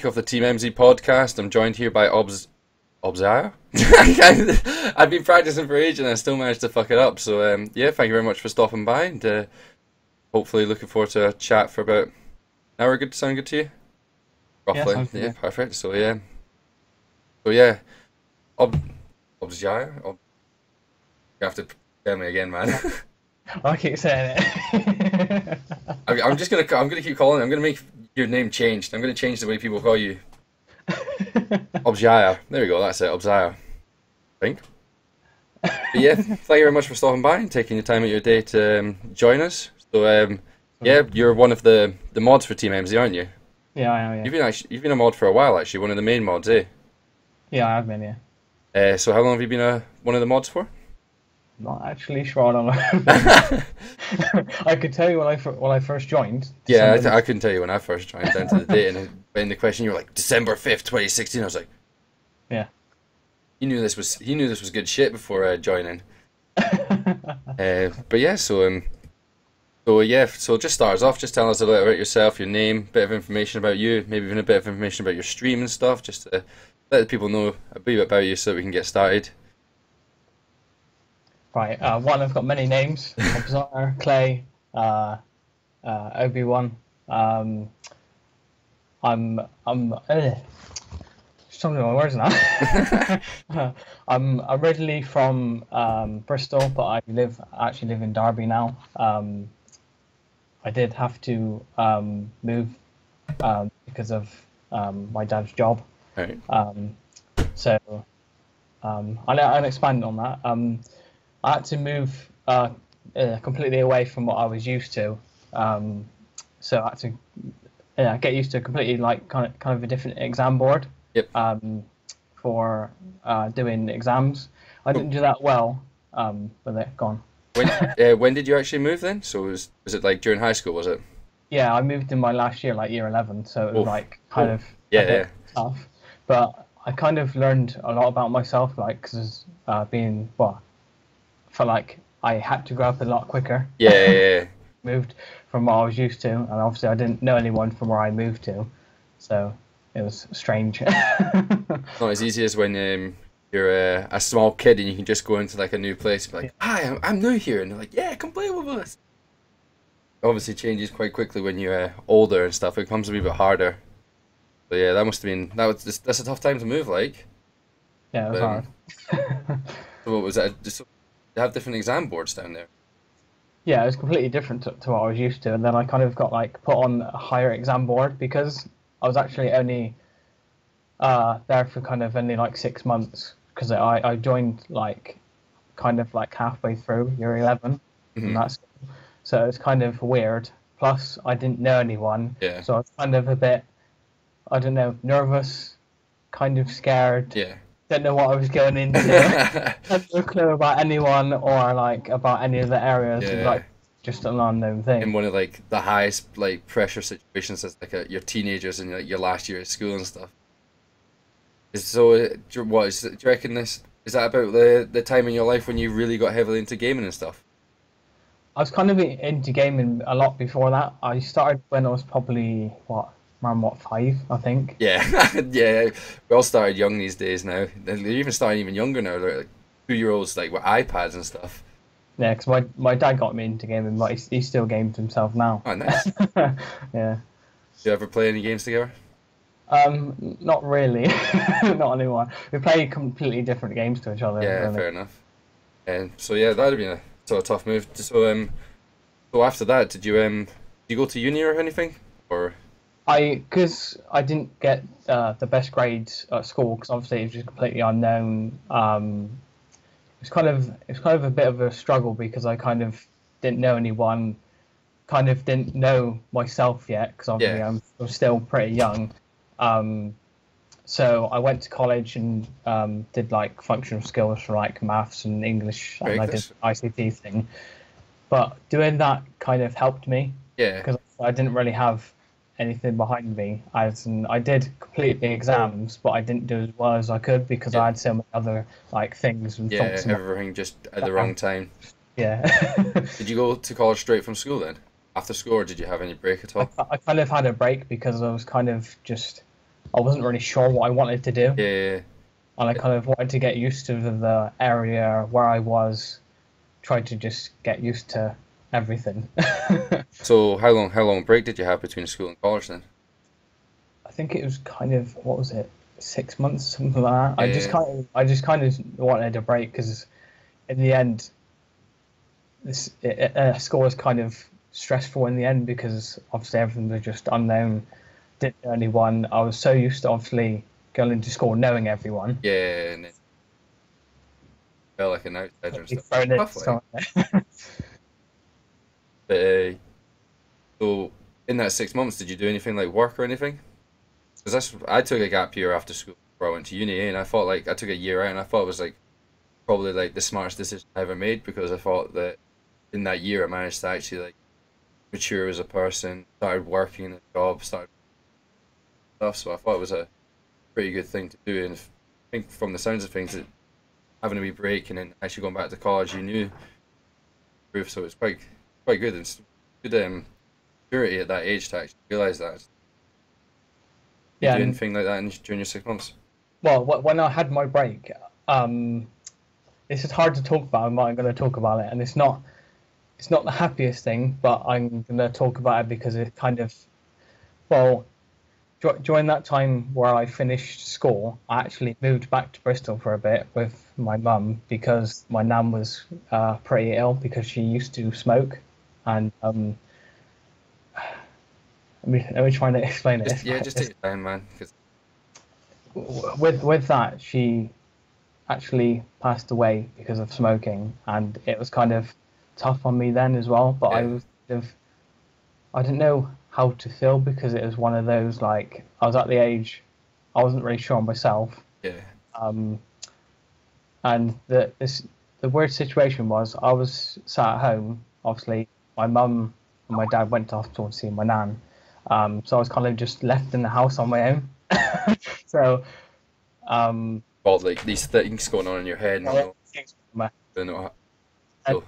week of the Team Emmmmsie podcast. I'm joined here by Obzyer. I've been practicing for ages and I still managed to fuck it up. So yeah, thank you very much for stopping by, and hopefully looking forward to a chat for about an hour. Good, sound good to you? Roughly, Sounds good. yeah, perfect. So yeah, Obzyer. You have to tell me again, man. I keep saying it. I'm gonna keep calling it. I'm gonna make your name changed. I'm gonna change the way people call you. Obzyer. There we go. That's it. Obzyer. I think. But yeah, thank you very much for stopping by and taking your time out of your day to join us. So yeah, you're one of the mods for Team Emmmmsie, aren't you? Yeah, I am. Yeah, You've been a mod for a while, actually. One of the main mods, eh? yeah, I have been. Yeah, So how long have you been one of the mods for? not actually sure. I don't know. I could tell you when I first joined. Yeah, December. I couldn't tell you when I first joined down to the date, and in the question you were like December 5th, 2016. I was like, Yeah. he knew this was good shit before joining. But yeah, so just start us off. Just tell us a little about yourself, your name, bit of information about you, maybe even a bit of information about your stream and stuff, just to let the people know a bit about you so that we can get started. Right. One, I've got many names: Obzyer, Clay, Obi-Wan. I'm struggling with my words now. I'm originally from Bristol, but I actually live in Derby now. I did have to move because of my dad's job. Right. So I'll expand on that. I had to move completely away from what I was used to. So I had to get used to completely kind of a different exam board. Yep. For doing exams. I didn't do that well with it. Gone. When did you actually move then? So was it like during high school? Was it? Yeah, I moved in my last year, like year 11. So it was kind of Yeah, a bit tough. But I kind of learned a lot about myself, like because felt like I had to grow up a lot quicker. Yeah. Moved from what I was used to, and obviously I didn't know anyone from where I moved to, so it was strange. Not as easy as when you're a small kid and you can just go into like a new place and be like, "Hi, I'm new here," and they're like, "Yeah, come play with us." It obviously changes quite quickly when you're older and stuff. It becomes a wee bit harder. But yeah, that's a tough time to move, like. Yeah, it was hard. So what was that? Just they have different exam boards down there. Yeah, it was completely different to what I was used to, and then I kind of got put on a higher exam board because I was actually only there for kind of only 6 months, because I joined kind of halfway through year 11, and that's so it's kind of weird. Plus, I didn't know anyone, so I was kind of a bit, I don't know, nervous, kind of scared. Yeah. Didn't know what I was going into. Had no clue about anyone or about any of the areas. Yeah. It was, just an unknown thing. In one of the highest pressure situations as your teenagers and your last year of school and stuff. So do you reckon is that about the time in your life when you really got heavily into gaming and stuff? I was kind of into gaming a lot before that. I started when I was probably around 5, I think. Yeah, yeah. We all started young these days now. They're even starting even younger now. They're 2-year-olds with iPads and stuff. Yeah, because my dad got me into gaming, but he still games himself now. Oh, nice. Yeah. Do you ever play any games together? Not really. Not anymore. We play completely different games to each other. Yeah, really. fair enough. And so yeah, that'd have been a sort of tough move. So after that, did you go to uni or anything, or? Because I didn't get the best grades at school, because obviously it was just completely unknown. It's kind of a bit of a struggle because I kind of didn't know anyone, kind of didn't know myself yet, because obviously I'm still pretty young. So I went to college and did functional skills for maths and English, and I did ICT thing. But doing that kind of helped me. Yeah. Because I didn't really have anything behind me. I did complete the exams, but I didn't do as well as I could because I had so many other things and thoughts. Everything just at the wrong time. Yeah. Did you go to college straight from school then? After school, or did you have any break at all? I kind of had a break because I was kind of just I wasn't really sure what I wanted to do, Yeah. and I kind of wanted to get used to the area where I was, tried to just get used to everything. So how long break did you have between school and college then? I think it was kind of, what was it, 6 months, something like that. Yeah. I just kind of wanted a break because in the end, school was kind of stressful in the end because obviously everything was just unknown. Didn't know anyone. I was so used to obviously going into school knowing everyone. Yeah, and it felt like an outsider and Be stuff. thrown into Tough, like. something. But so in that 6 months, did you do anything like work or anything? Because I took a gap year after school before I went to uni, and I thought like I took a year out, and I thought it was like probably like the smartest decision I ever made because I thought that in that year I managed to actually like mature as a person, started working in a job, started stuff. So I thought it was a pretty good thing to do, and I think from the sounds of things, that having a wee break and then actually going back to college, you knew proof, so it's quite good and it's good maturity at that age to actually realize that. You Yeah, do and anything like that during your 6 months? well, when I had my break, um, this is hard to talk about, but I'm going to talk about it, and it's not the happiest thing, but I'm going to talk about it because it kind of, well, during that time where I finished school, I actually moved back to Bristol for a bit with my mum because my nan was pretty ill because she used to smoke, and let me try to explain it. Just take your time, man. 'Cause With that, she actually passed away because of smoking, and it was kind of tough on me then as well. But I yeah, was kind of, I didn't know how to feel because it was one of those like I was at the age I wasn't really sure on myself. yeah, Um, and the weird situation was I was sat at home. Obviously, my mum and my dad went to hospital to see my nan. So I was kind of just left in the house on my own. So um, all like these things going on in your head, not knowing, don't know how. and, So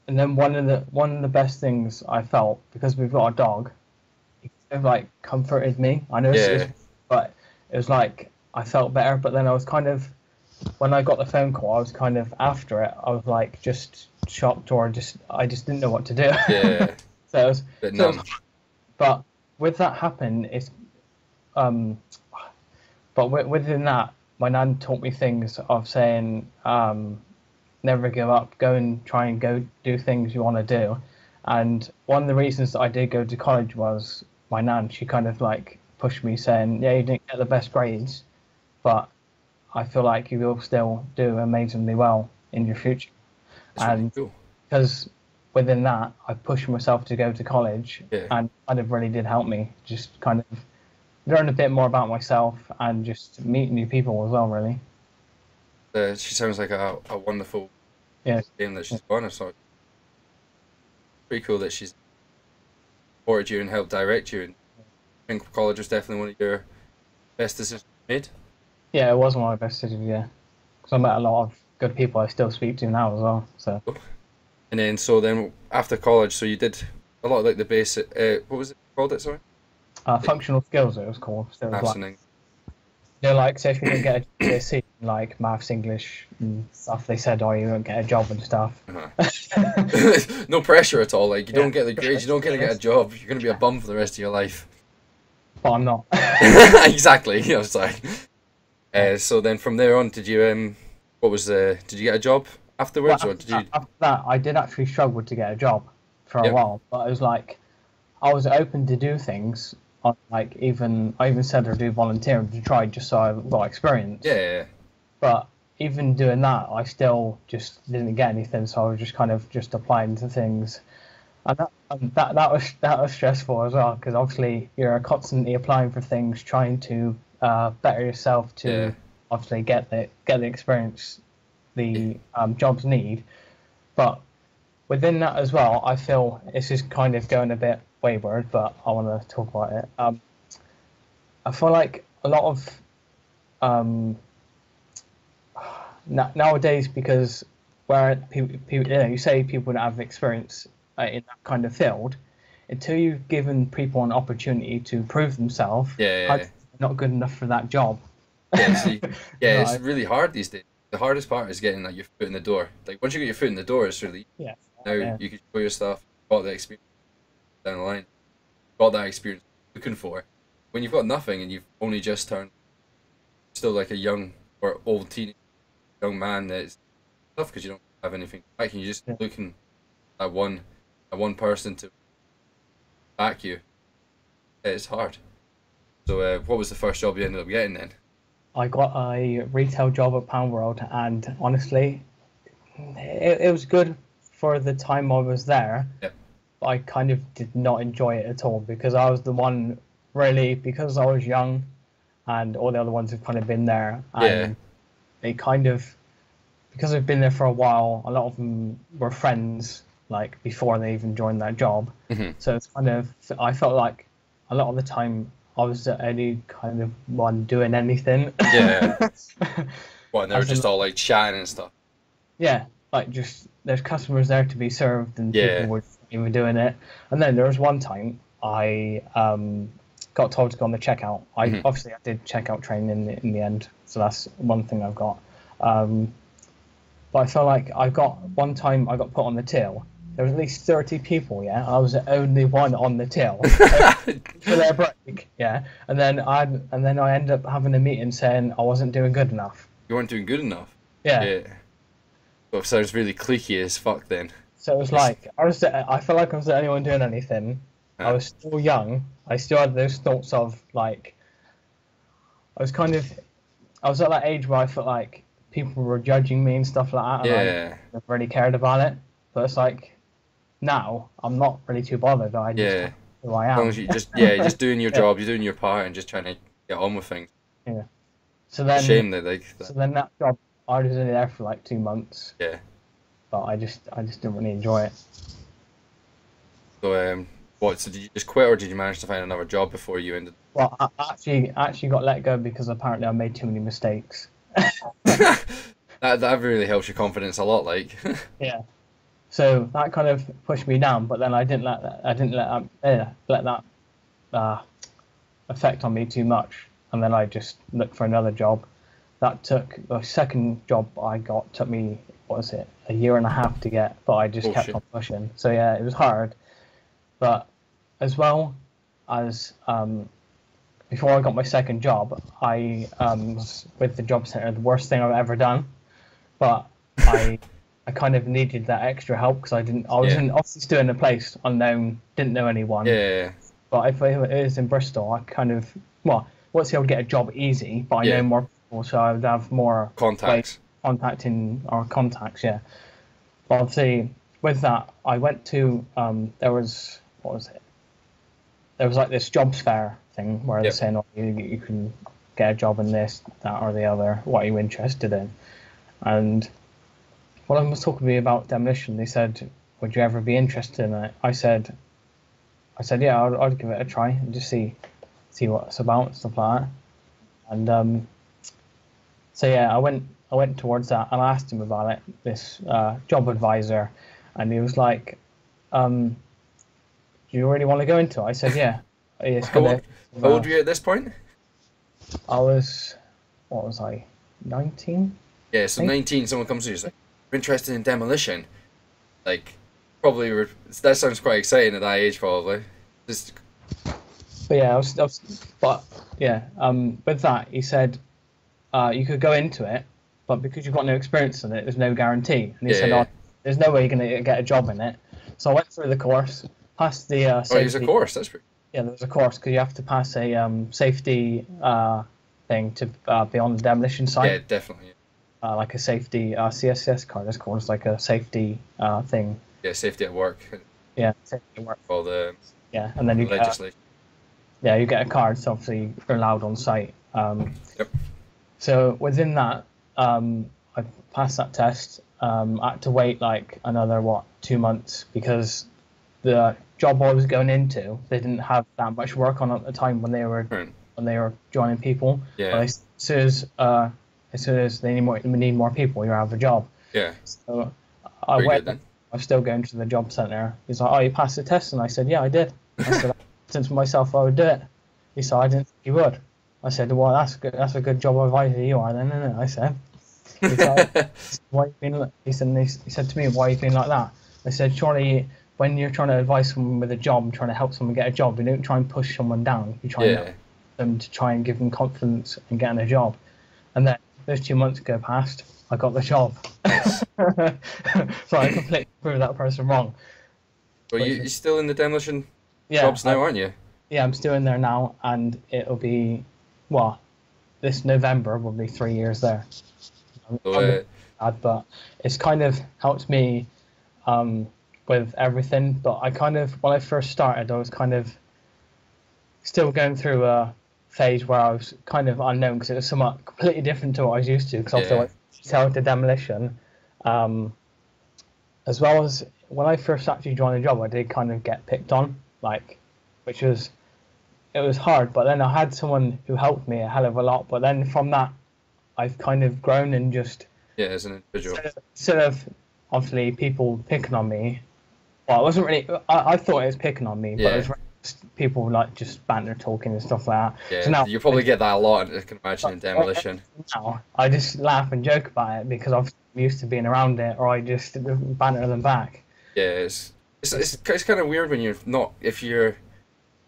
and then one of the best things I felt because we've got a dog, it kind of like comforted me. I know yeah, but it was like I felt better. But then I was kind of when I got the phone call, I was kind of after it. I was like just shocked or just I just didn't know what to do. yeah, so it was, bit so it numb. was, but with that happen, it's um, but within that, my nan taught me things of saying never give up, go and try and go do things you want to do. And one of the reasons that I did go to college was my nan. She kind of like pushed me, saying, "Yeah, you didn't get the best grades, but I feel like you will still do amazingly well in your future." It's really And cool. because within that, I pushed myself to go to college, Yeah, and kind of really did help me just kind of learn a bit more about myself and just meet new people as well. Really, she sounds like a wonderful yeah. game that she's gone. So it's pretty cool that she's supported you and helped direct you. And I think college was definitely one of your best decisions made. Yeah, it was one of my best decisions, yeah. Because I met a lot of good people I still speak to now as well. So, And then after college, so you did a lot of like the basic. What was it called? It sorry. functional skills it was called. So it was Maths like, and English. like, say if you didn't get a GCSE, like maths, English, and stuff, they said, oh, you won't get a job and stuff. No pressure at all. Like you Yeah. don't get the grades, you don't get to get a job. You're gonna be a bum for the rest of your life. But I'm not. Exactly. I was like, so then from there on, did you what was the? Did you get a job Well, afterwards, or did you? after that, I did actually struggle to get a job for a Yep. while. But it was like, I was open to do things. Like I even said I'd do volunteering to try just so I got experience. Yeah. But even doing that, I still just didn't get anything. So I was just kind of just applying to things, and that was stressful as well because obviously you're constantly applying for things, trying to better yourself Yeah. to obviously get the experience the jobs need. But within that as well, I feel this is kind of going a bit wayward, but I want to talk about it. I feel like a lot of um, nowadays because where people you say people don't have experience in that kind of field until you've given people an opportunity to prove themselves Yeah. not good enough for that job. Yeah, see, yeah, it's Right. really hard these days. The hardest part is getting like your foot in the door. Like once you get your foot in the door, it's really Yeah. now Yeah. you can show your stuff, got the experience down the line, got that experience you're looking for. When you've got nothing and you've only just turned, still like a young or old teen young man, that's tough because you don't have anything back, and you're just Yeah. looking at one person to back you. It's hard. So, what was the first job you ended up getting then? I got a retail job at Pound World, and honestly, it was good for the time I was there. Yep. But I kind of did not enjoy it at all because I was the one really because I was young, and all the other ones have kind of been there, and Yeah. they kind of because I've been there for a while. A lot of them were friends like before they even joined that job. Mhm. So it's kind of I felt like a lot of the time I was the only kind of one doing anything. Yeah. Well, and they were As in, just all like chatting and stuff. yeah, like just there's customers there to be served and Yeah. people were even doing it. And then there was one time I got told to go on the checkout. Obviously I did checkout training in the end, so that's one thing I've got. But I felt like one time I got put on the till. There was at least 30 people, yeah. I was the only one on the till for their break, yeah. And then I ended up having a meeting saying I wasn't doing good enough. You weren't doing good enough. Yeah. Yeah. Well, it sounds really cliquey as fuck then. So it was like I felt like I was the only one doing anything. Huh. I was still young. I still had those thoughts of like I was at that age where I felt like people were judging me and stuff like that, and I Yeah. never really cared about it. But it's like now I'm not really too bothered. I just Yeah. who I As long am. as you're just doing your job, you're doing your part, and just trying to get on with things. Yeah. So It's a then, shame that like so then that job, I was only there for like 2 months, yeah. but I just didn't really enjoy it. So what? So did you just quit, or did you manage to find another job before you ended? Well, I actually got let go because apparently I made too many mistakes. That really helps your confidence a lot. Like Yeah. So that kind of pushed me down, but then I didn't let that affect on me too much, and then I just looked for another job. The second job I got took me, what was it, a year and a half to get, but I just kept shit. on pushing. So yeah, it was hard, but as well as before I got my second job, I was with the job centre, the worst thing I've ever done, but I kind of needed that extra help because I was in obviously still in a place unknown, didn't know anyone. yeah. But if it was in Bristol, I kind of once I would get a job easy, but I know more people, so I would have more Contacts. Contacts, yeah. But obviously with that, I went to there was like this jobs fair thing where they're saying, oh, you can get a job in this, that, or the other. What are you interested in? And one of them was talking to me about demolition. They said, would you ever be interested in it? I said, yeah, I'd give it a try and just see what it's about and stuff like that. And so yeah, I went towards that and I asked him about it, this job advisor, and he was like, do you really want to go into it? I said, yeah. How old were you at this point? I was, what was I, 19? Yeah, so 19, someone comes to you and is like, "We're interested in demolition." Like, probably, that sounds quite exciting at that age, probably. Just, But yeah, with that, he said, you could go into it, but because you've got no experience in it, there's no guarantee. And he said, oh, there's no way you're going to get a job in it. So I went through the course, passed the safety. Oh, it was a course, that's pretty. Yeah, there was a course because you have to pass a safety thing to be on the demolition site. Yeah, definitely. Like a safety CSS card, it's called. It's like a safety thing. Yeah, safety at work. Yeah, safety at work. All the and then you legislation. you get a card, so obviously you're allowed on site. Yep. So within that, I passed that test. I had to wait like another 2 months because the job I was going into, they didn't have that much work on at the time when they were joining people. Yeah. But as soon as they need more people, you have a job. Yeah. So I Very went. good, then. I was still going to the job centre. He's like, "Oh, you passed the test," and I said, "Yeah, I did." I said, "Since myself, I would do it." He said, "I didn't think you would." I said, well, that's good. That's a good job advisor you are. Then, isn't it? I said. He's like, why you been? He said to me, why you been like that? I said, surely when you're trying to advise someone with a job, trying to help someone get a job, you don't try and push someone down. You try and help them to try and give them confidence in getting a job. And then those 2 months go past, I got the job. So I completely proved that person wrong. Well, you're still in the demolition jobs now, aren't you? Yeah, I'm still in there now, and it'll be, well, this November will be 3 years there. So, But it's kind of helped me with everything. But I kind of, when I first started, I was kind of still going through a phase where I was kind of unknown because it was somewhat completely different to what I was used to. Because I feel like to demolition, as well as when I first actually joined the job, I did kind of get picked on, like, which was, it was hard. But then I had someone who helped me a hell of a lot. But then from that, I've kind of grown and just as an individual. Instead of obviously people picking on me, well, it wasn't really. I thought it was picking on me, but it was really just people like just banter talking and stuff like that. Yeah, so now, you probably get that a lot. I can imagine in demolition. Now I just laugh and joke about it because I'm used to being around it, or I just banter them back. Yeah, it's kind of weird when you're not, if you're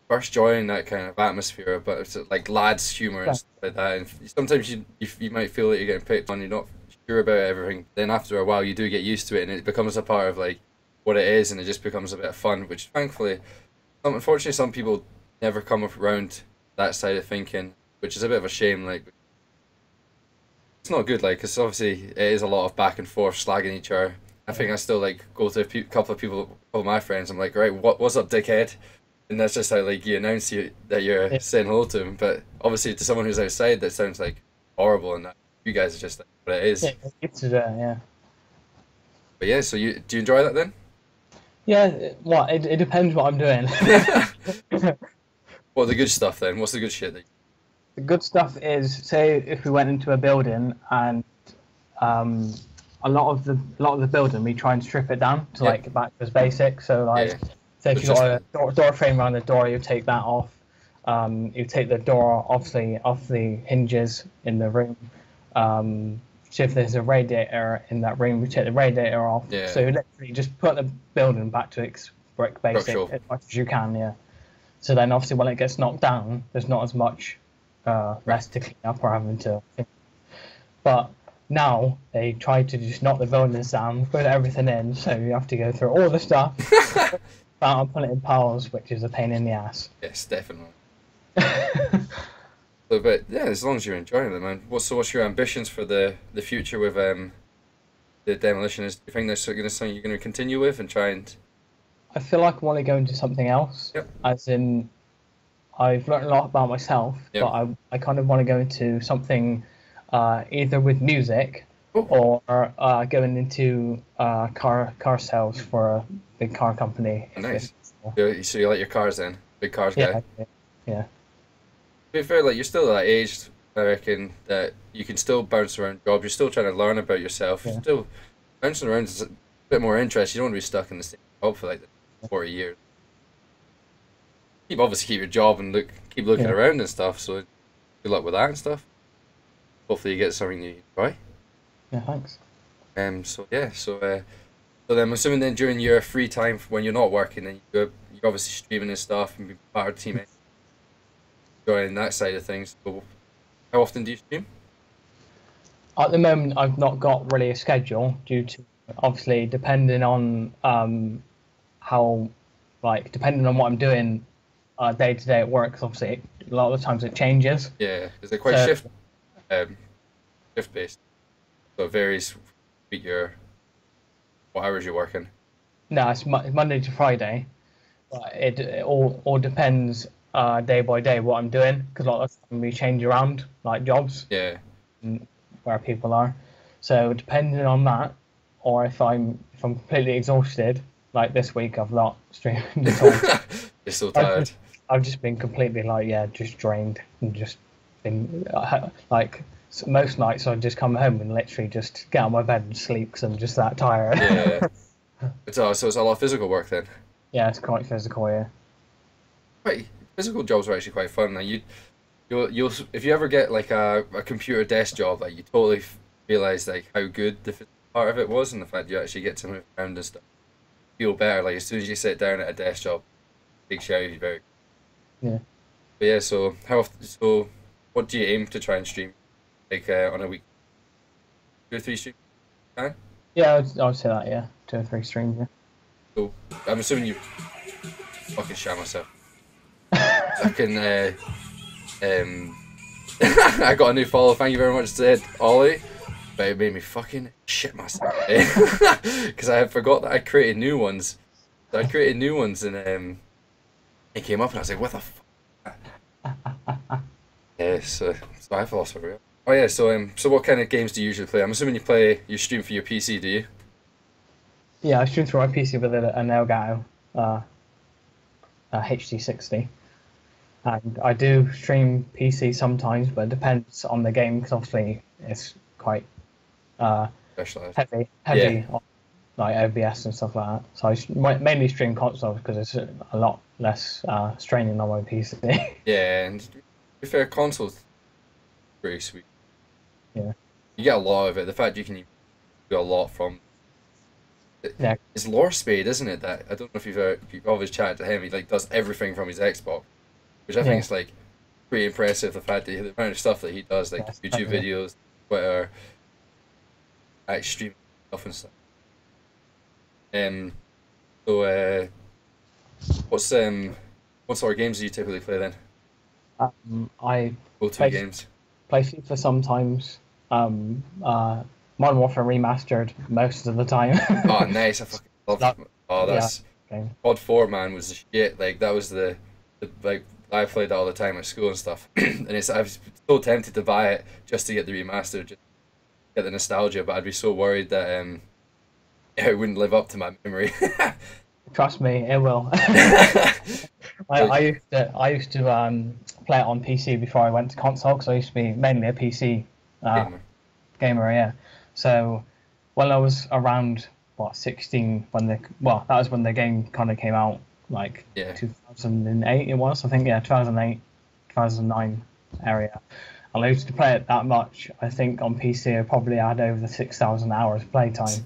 first joining that kind of atmosphere, but it's like lads humor and stuff like that, and sometimes you might feel that you're getting picked on, you're not sure about everything, then after a while you do get used to it and it becomes a part of like what it is, and it just becomes a bit of fun, which thankfully, unfortunately some people never come around that side of thinking, which is a bit of a shame. Like, it's not good, like, because obviously it is a lot of back and forth slagging each other. I think I still like go to a couple of people, couple of my friends, I'm like, right, what's up, dickhead? And that's just how like you announce that you're saying hello to him. But obviously to someone who's outside, that sounds like horrible, and that you guys are just like what it is. Yeah, it's yeah. But yeah, so do you enjoy that then? Yeah, well, it depends what I'm doing. What the good stuff then? What's the good shit? The good stuff is, say, if we went into a building and a lot of the building, we try and strip it down to like back to its basic. So like, say if you got a door frame around the door, you take that off. You take the door obviously off the hinges in the room. So if there's a radiator in that room, we take the radiator off. Yeah. So you literally just put the building back to its brick basic as much as you can. Yeah. So then obviously when it gets knocked down, there's not as much less to clean up or having to. But now they try to just knock the buildings down, put everything in, so you have to go through all the stuff, and put it in piles, which is a pain in the ass. Yes, definitely. But yeah, as long as you're enjoying it, man. What's your ambitions for the future with the demolition? Do you think that's something you're going to continue with and try and? I feel like I want to go into something else. Yep. As in, I've learned a lot about myself, but I kind of want to go into something either with music or going into car sales for a big car company. Nice. So you like your cars then? Big cars guy? Yeah. To be fair, like, you're still at that age, I reckon, that you can still bounce around jobs. You're still trying to learn about yourself. You're still bouncing around is a bit more interest. You don't want to be stuck in the same job for like 40 years. Obviously keep your job and keep looking around and stuff, so good luck with that and stuff. Hopefully you get something you enjoy. Yeah, thanks. So then I'm assuming then during your free time when you're not working, then you're obviously streaming and stuff and being part of the team, enjoying that side of things. So how often do you stream? At the moment, I've not got really a schedule due to obviously depending on depending on what I'm doing day to day at work. 'Cause obviously, a lot of the times it changes. Yeah, is it quite shift based? So it varies with what hours you're working. No, it's Monday to Friday, but it all depends day by day what I'm doing, because a lot of the time we change around like jobs. Yeah. Where people are, so depending on that, or if I'm completely exhausted, like this week I've not streamed at all. You're so tired. I've just been completely just drained and just been most nights I just come home and literally just get out of my bed and sleep because I'm just that tired. Yeah. So it's a lot of physical work then. Yeah, it's quite physical. Yeah. Right, physical jobs are actually quite fun. Now you'll if you ever get like a computer desk job, like you totally realize like how good the physical part of it was, and the fact you actually get to move around and stuff. Feel better like as soon as you sit down at a desk job, big shout you very. Yeah. But yeah, so how often? So what do you aim to try and stream like on a week? 2 or 3 streams? Can? Yeah, I would say that. Yeah, 2 or 3 streams. Yeah. So I'm assuming you fucking shot myself. Fucking I got a new follow. Thank you very much, said Ollie. But it made me fucking shit myself because I forgot that I created new ones. So I created new ones and it came up and I was like, what the fuck? Yeah, so I've lost it real. Oh yeah, so what kind of games do you usually play? I'm assuming you stream for your PC, do you? Yeah, I stream through my PC with an Elgato HD60. And I do stream PC sometimes, but it depends on the game because obviously it's quite Specialized. heavy Yeah. on like OBS and stuff like that. So I mainly stream consoles because it's a lot less straining on my PC. Yeah, and to be fair, consoles pretty sweet. Yeah. You get a lot of it. The fact you can do a lot from. Yeah. It's Lore Spade, isn't it? That I don't know if you've always chatted to him. He like does everything from his Xbox, which I think is like pretty impressive. The fact that the amount of stuff that he does, like YouTube videos, Twitter, like streaming stuff and stuff. So what sort of games do you typically play then? I Go-to games. play FIFA sometimes. Modern Warfare Remastered most of the time. Oh, nice! I fucking love that. Oh, that's COD 4, man, was the shit. Like that was the like I played that all the time at school and stuff. And I was so tempted to buy it just to get the remaster, just get the nostalgia. But I'd be so worried that it wouldn't live up to my memory. Trust me, it will. I used to play it on PC before I went to console because I used to be mainly a PC gamer. Yeah. So when I was around 16 that was when the game kind of came out, like 2008 it was, I think. 2008, 2009 area. And I used to play it that much. I think on PC I probably had over 6,000 hours playtime.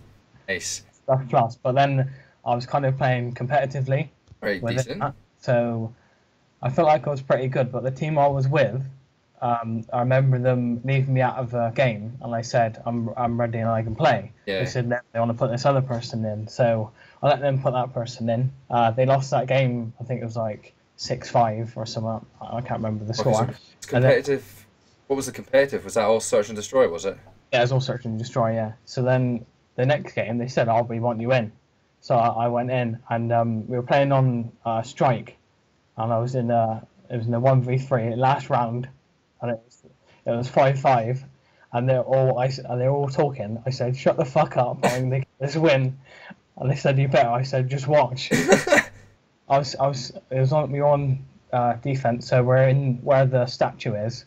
Nice. That's plus. But then I was kind of playing competitively. Very decent. So I felt like I was pretty good. But the team I was with, I remember them leaving me out of a game, and I said, I'm ready and I can play. Yeah. They said, no, they want to put this other person in. So I let them put that person in. They lost that game, I think it was like 6-5 or something. I can't remember the score. It's competitive. What was the competitive? Was that all search and destroy, was it? Yeah, it was all search and destroy, yeah. So then the next game, they said, we want you in. So I went in, and we were playing on Strike, and I was in it was in the 1v3 last round, and it was 5-5, and they're all talking. I said, "Shut the fuck up! I'm gonna get this win," and they said, "You better." I said, "Just watch." We were on defense, so we're in where the statue is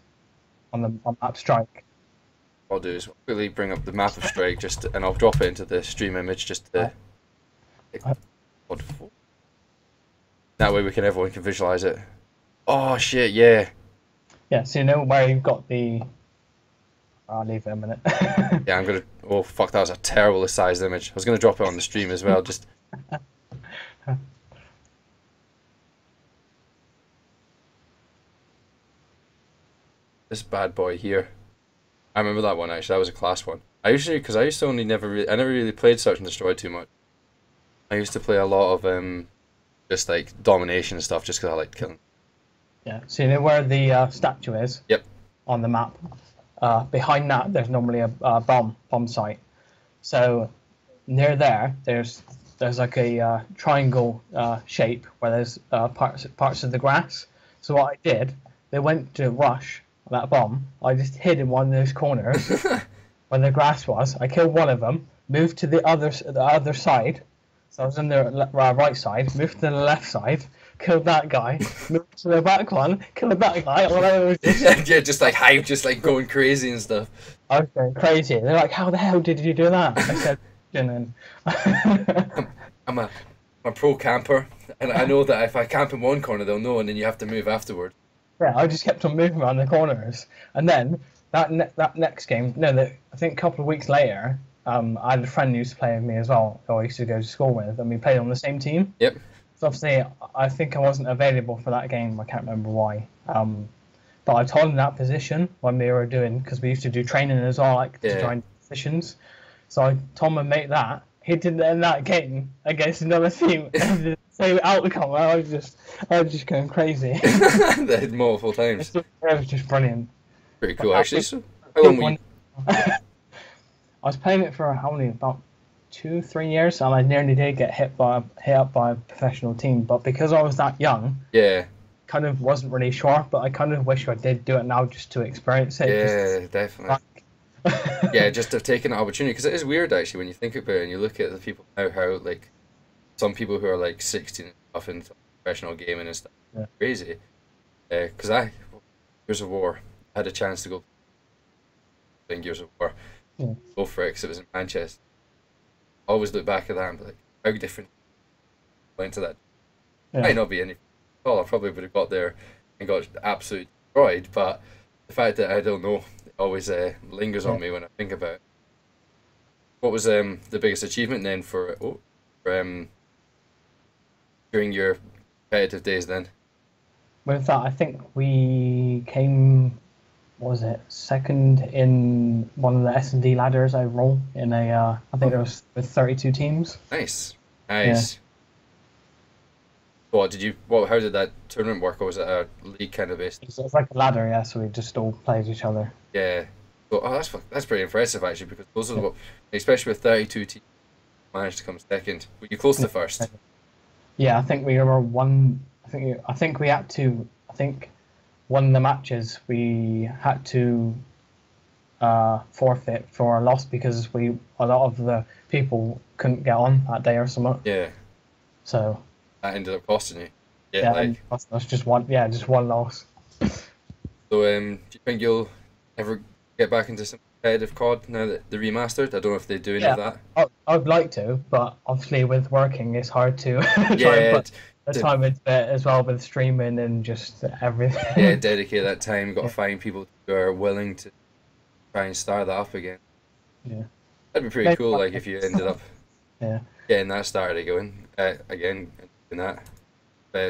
on map Strike. What I'll do is quickly bring up the map of Strike, and I'll drop it into the stream image just to. That way everyone can visualize it. Oh shit, yeah. Yeah, so you know where you've got the. I'll leave it a minute. Yeah, I'm gonna. Oh fuck, that was a terrible sized image. I was gonna drop it on the stream as well. Just. This bad boy here. I remember that one actually. That was a class one. I used to only never really played Search and Destroy too much. I used to play a lot of just like domination and stuff, just because I like killing. Yeah, so you know where the statue is? Yep. On the map. Behind that, there's normally a bomb site. So near there's like a triangle shape where there's parts of the grass. So what I did, they went to rush that bomb. I just hid in one of those corners where the grass was. I killed one of them, moved to the other side. So I was on the right side, moved to the left side, killed that guy, moved to the back one, killed that guy. Yeah, just like hype, just like going crazy and stuff. I was going crazy. They're like, "How the hell did you do that?" I said, and I'm a pro camper, and I know that if I camp in one corner, they'll know, and then you have to move afterward. Yeah, I just kept on moving around the corners, and then that next game, no, I think a couple of weeks later, I had a friend who used to play with me as well, who I used to go to school with, and we played on the same team. Yep. So obviously, I think I wasn't available for that game. I can't remember why. But I told him that position when we were doing, because we used to do training as well, like to join positions. So I told him to make that. He did that in that game against another team, and the same outcome. I was just going crazy. They had multiple times. It was just brilliant. Pretty cool, actually. So, how long were you? I was playing it for how many? About 2-3 years, and I nearly did get hit up by a professional team. But because I was that young, Yeah. kind of wasn't really sure. But I kind of wish I did do it now just to experience it. Yeah, definitely. Yeah, just to have taken the opportunity, because it is weird actually when you think about it and you look at the people now, how like some people who are like 16 and stuff into professional gaming and stuff, crazy. Because Gears of War, I had a chance to go in Gears of War, go for it because it was in Manchester. I always look back at that and be like, how different went to that. Might not be anything. Well, I probably would have got there and got absolutely destroyed, but the fact that I don't know always lingers on me when I think about it. What was the biggest achievement then for during your competitive days then? With that, I think we came, what was it, second in one of the S&D ladders overall in a, I think it was with 32 teams. Nice. What did you? How did that tournament work? Or was it a league kind of based? It was like a ladder, yeah. So we just all played each other. Yeah. So, that's pretty impressive actually, because those are especially with 32 teams, managed to come second. Were you close to first? Yeah, I think we were one. I think we had to. I think one of the matches we had to forfeit for a loss because a lot of the people couldn't get on that day or something. Yeah. So. That ended up costing you. Yeah, like that's just one. Yeah, just one loss. So, do you think you'll ever get back into some competitive COD now that they're remastered? I don't know if they do any of that. I'd like to, but obviously with working, it's hard to try and put the time into it as well with streaming and just everything. Yeah, dedicate that time. You've got to find people who are willing to try and start that up again. Yeah, that'd be pretty cool. Like if you ended up getting that started again. In that.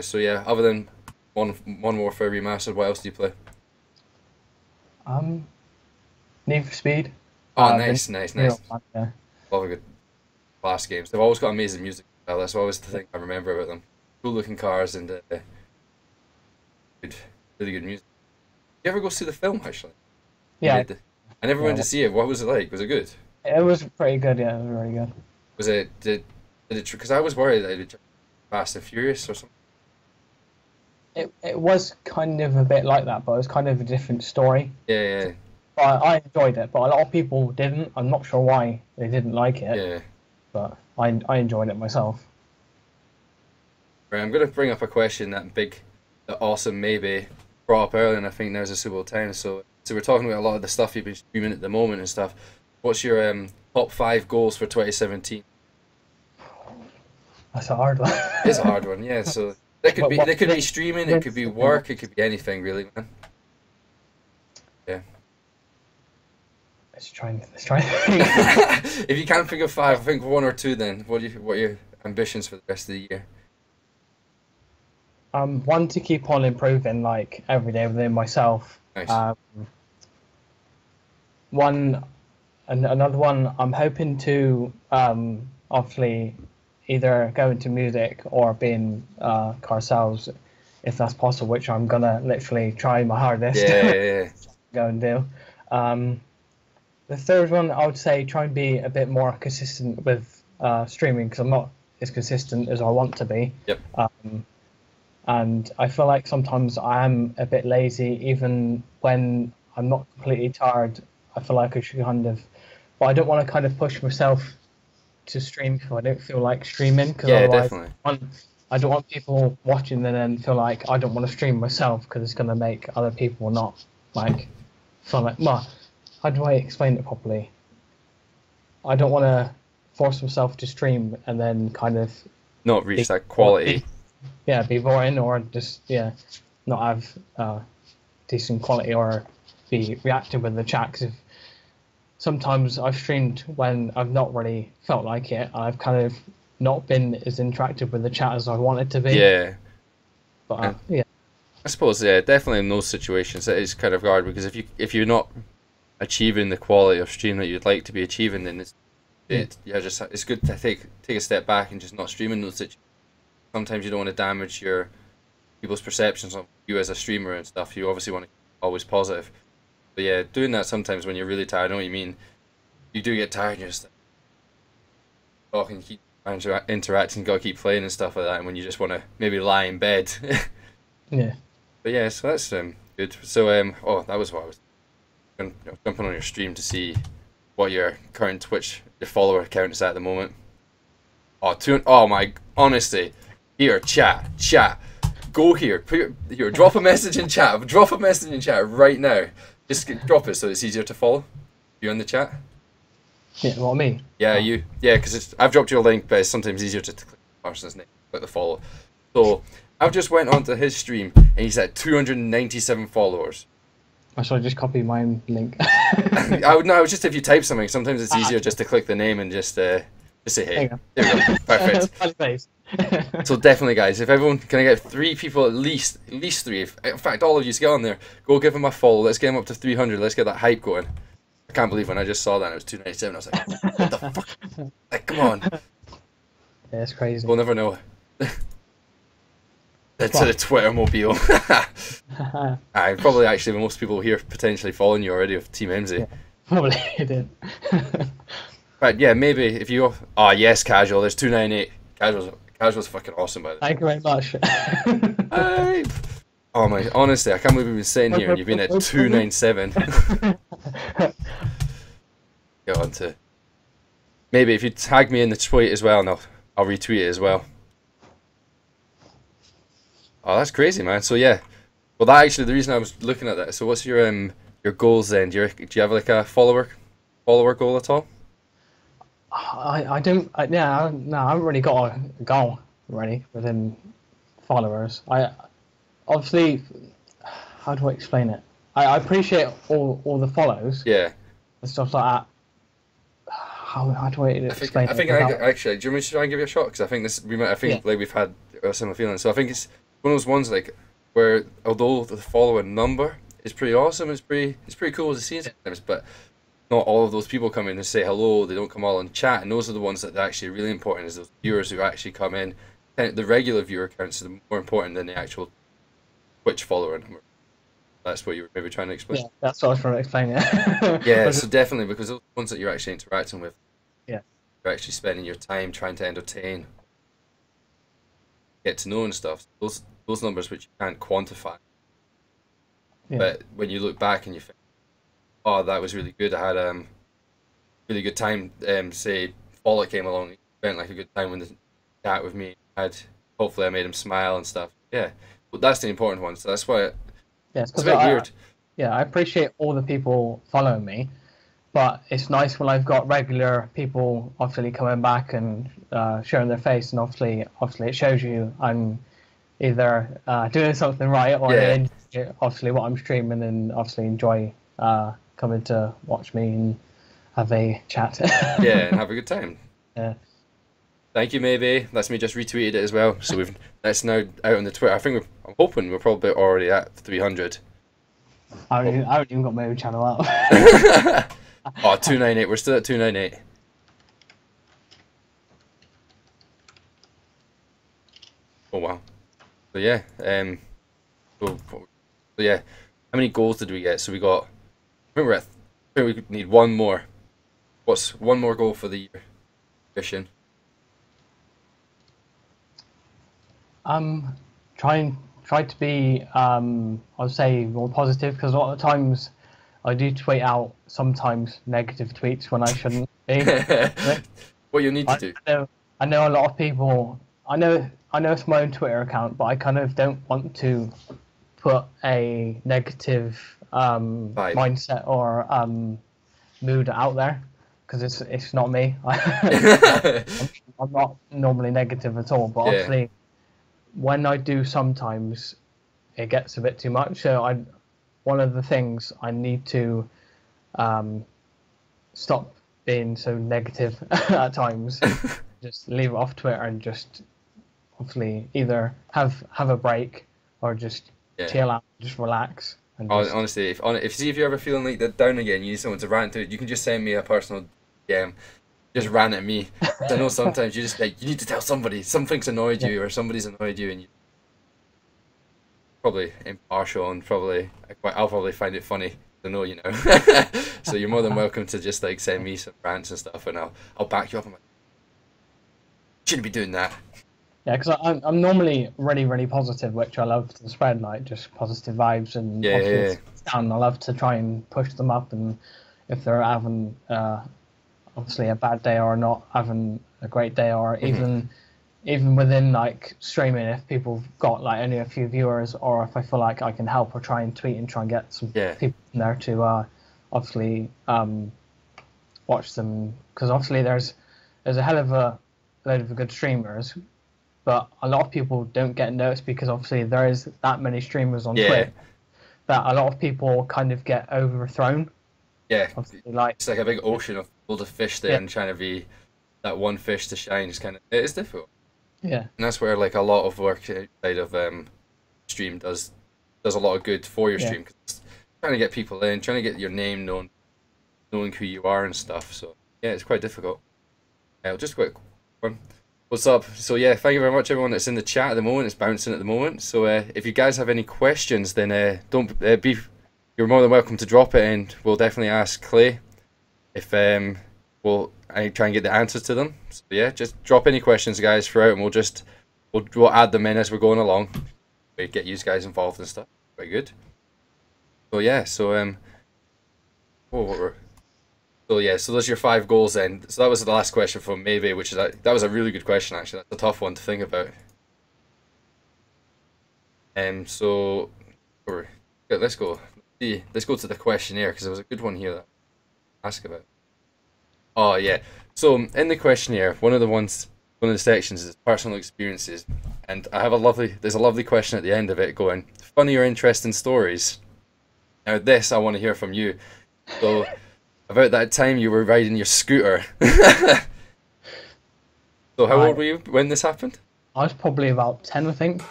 So yeah, other than one more for remastered, what else do you play? Need for Speed. Oh, nice. Yeah. Love a good fast games. They've always got amazing music. That's always the thing I remember about them. Cool looking cars and really good music. Did you ever go see the film actually? Yeah. I never went to see it. What was it like? Was it good? It was pretty good. Yeah, it was really good. Was it? Did it? Because I was worried that it Fast and Furious or something. It was kind of a bit like that, but it was kind of a different story. Yeah. I enjoyed it, but a lot of people didn't. I'm not sure why they didn't like it. Yeah. But I enjoyed it myself. Right, I'm going to bring up a question that Awesome maybe brought up earlier, and I think now's a suitable time. So we're talking about a lot of the stuff you've been streaming at the moment and stuff. What's your top 5 goals for 2017? That's a hard one. It's a hard one, yeah. So they could be streaming, it could be work, it could be anything really, man. Yeah. Let's try and think. If you can't think of 5, I think 1 or 2 then. What are your ambitions for the rest of the year? One, to keep on improving like every day within myself. Nice. Another one, I'm hoping to obviously either go into music or be in car sales if that's possible, which I'm gonna literally try my hardest to go and do. The third one, I would say try and be a bit more consistent with streaming, because I'm not as consistent as I want to be. Yep. And I feel like sometimes I am a bit lazy, even when I'm not completely tired. I feel like I should but I don't want to kind of push myself to stream if I don't feel like streaming. Cause otherwise definitely. I don't want people watching and then feel like I don't want to stream myself, because it's going to make other people not feel like, how do I explain it properly? I don't want to force myself to stream and then kind of not reach that quality. Be boring, or just not have decent quality or be reactive with the chat. 'Cause sometimes I've streamed when I've not really felt like it. I've kind of not been as interactive with the chat as I wanted to be. Yeah. But yeah. I suppose, yeah, definitely in those situations it is kind of hard, because if you're not achieving the quality of stream that you'd like to be achieving, then it's good to take a step back and just not stream in those situations. Sometimes you don't want to damage your people's perceptions of you as a streamer and stuff. You obviously want to be always positive. But yeah, doing that sometimes when you're really tired, I know what you mean. You do get tired and you're just like, talking, keep interacting, gotta keep playing and stuff like that, and when you just want to maybe lie in bed. Yeah. But yeah, so that's good. So oh, that was what I was jumping on your stream to see what your current Twitch, your follower count is at the moment. Oh my, honestly, here, chat, go here, here, drop a message in chat, right now. Just drop it so it's easier to follow. You in the chat? Yeah, what, me? Yeah, you. Yeah, because I've dropped your link, but it's sometimes easier to click the person's name, click the follow. So I've just went onto his stream and he's at 297 followers. Or should I just copy my own link? I would no, just if you type something, sometimes it's easier just to click the name and just say hey. There we go. Perfect. So definitely, guys, if everyone can I get 3 people at least 3. In fact, all of you get on there. Go give him a follow. Let's get him up to 300. Let's get that hype going. I can't believe when I just saw that and it was 297. I was like, what the fuck? Like, come on. Yeah, it's crazy. We'll never know. To the Twitter mobile. Probably actually most people here potentially following you already of Team Emmmmsie. Yeah, probably did. But yeah, maybe if you yes, Casual, there's 298. Casual's fucking awesome, by the way. Thank you very much. Oh my, honestly, I can't believe we've been sitting here and you've been at 297. Get on to maybe if you tag me in the tweet as well, and I'll retweet it as well. Oh, that's crazy, man. So yeah, well, that actually the reason I was looking at that. So what's your goals then? Do you have like a follower goal at all? I don't. Yeah, no, I haven't really got a goal really within followers. I obviously, how do I explain it? I appreciate all the follows. Yeah. And stuff like that. How do I explain it? I think actually, do you want me to try and give you a shot? Because I think like we've had a similar feeling. So I think it's one of those ones like where although the following number is pretty awesome, it's pretty cool to see sometimes, but not all of those people come in and say hello. They don't come all in chat, and those are the ones that are actually really important. Is those viewers who actually come in. The regular viewer counts are more important than the actual Twitch follower number. That's what you were maybe trying to explain. Yeah, that's what I was trying to explain. Yeah. Yeah, so definitely because those ones that you're actually interacting with. Yeah. You're actually spending your time trying to entertain, get to know and stuff. Those numbers which you can't quantify. Yeah. But when you look back and you think, oh, that was really good. I had really good time. Say Follett came along, spent like a good time with the chat with me. Hopefully I made him smile and stuff. Yeah, but that's the important one. So that's why. Yes, it's a bit weird. Yeah, I appreciate all the people following me, but it's nice when I've got regular people obviously coming back and showing their face, and obviously it shows you I'm either doing something right or obviously what I'm streaming, and obviously enjoy coming to watch me and have a chat. Yeah, and have a good time. Yeah. Thank you, maybe. That's me just retweeted it as well. So that's now out on the Twitter. I'm hoping we're probably already at 300. I haven't even got my own channel out. Oh, 298. We're still at 298. Oh wow. So yeah. So yeah. How many goals did we get? So we got. I think we need one more. What's one more goal for the year? Mission. Try to be I'd say more positive, because a lot of times I do tweet out sometimes negative tweets when I shouldn't be. What you need to do. I know a lot of people. I know it's my own Twitter account, but I kind of don't want to put a negative mindset or mood out there, because it's not me. I'm not normally negative at all, but obviously when I do, sometimes it gets a bit too much. So one of the things I need to stop being so negative at times. Just leave it off Twitter and just obviously either have a break or just chill out, just relax. And just... Honestly, if you're ever feeling like that down again, you need someone to rant to, you can just send me a personal DM. Just rant at me. I know sometimes you just like, you need to tell somebody something's annoyed you or somebody's annoyed you, and you probably impartial and I'll probably find it funny. I know, you know. So you're more than welcome to just like send me some rants and stuff, and I'll back you up. I'm like, shouldn't be doing that. Yeah, because I'm normally really positive, which I love to spread, like just positive vibes, and down, I love to try and push them up, and if they're having obviously a bad day or not having a great day, or even within like streaming, if people have got like only a few viewers, or if I feel like I can help or try and tweet and try and get some people in there to obviously watch them, because obviously there's a hell of a load of good streamers, but a lot of people don't get noticed because obviously there is that many streamers on Twitch that a lot of people kind of get overthrown. Yeah, like it's like a big ocean of loads of fish there, and trying to be that one fish to shine is it is difficult. Yeah, and that's where like a lot of work outside of stream does a lot of good for your stream, cause trying to get people in, trying to get your name known, knowing who you are and stuff. So yeah, it's quite difficult. Just quick one. What's up? So yeah, thank you very much everyone that's in the chat at the moment. It's bouncing at the moment. So if you guys have any questions, then you're more than welcome to drop it, and we'll definitely ask Clay if I try and get the answers to them. So yeah, just drop any questions, guys, throughout, and we'll add them in as we're going along. We get you guys involved and stuff. Very good. So yeah, so so those are your 5 goals then. So that was the last question from Maybe, which is that was a really good question actually. That's a tough one to think about. So let's go. Let's go to the questionnaire, because there was a good one here that I asked about. Oh yeah. So in the questionnaire, one of the sections is personal experiences, and there's a lovely question at the end of it going, funny or interesting stories. Now this I want to hear from you. So about that time you were riding your scooter. So how old were you when this happened? I was probably about 10, I think.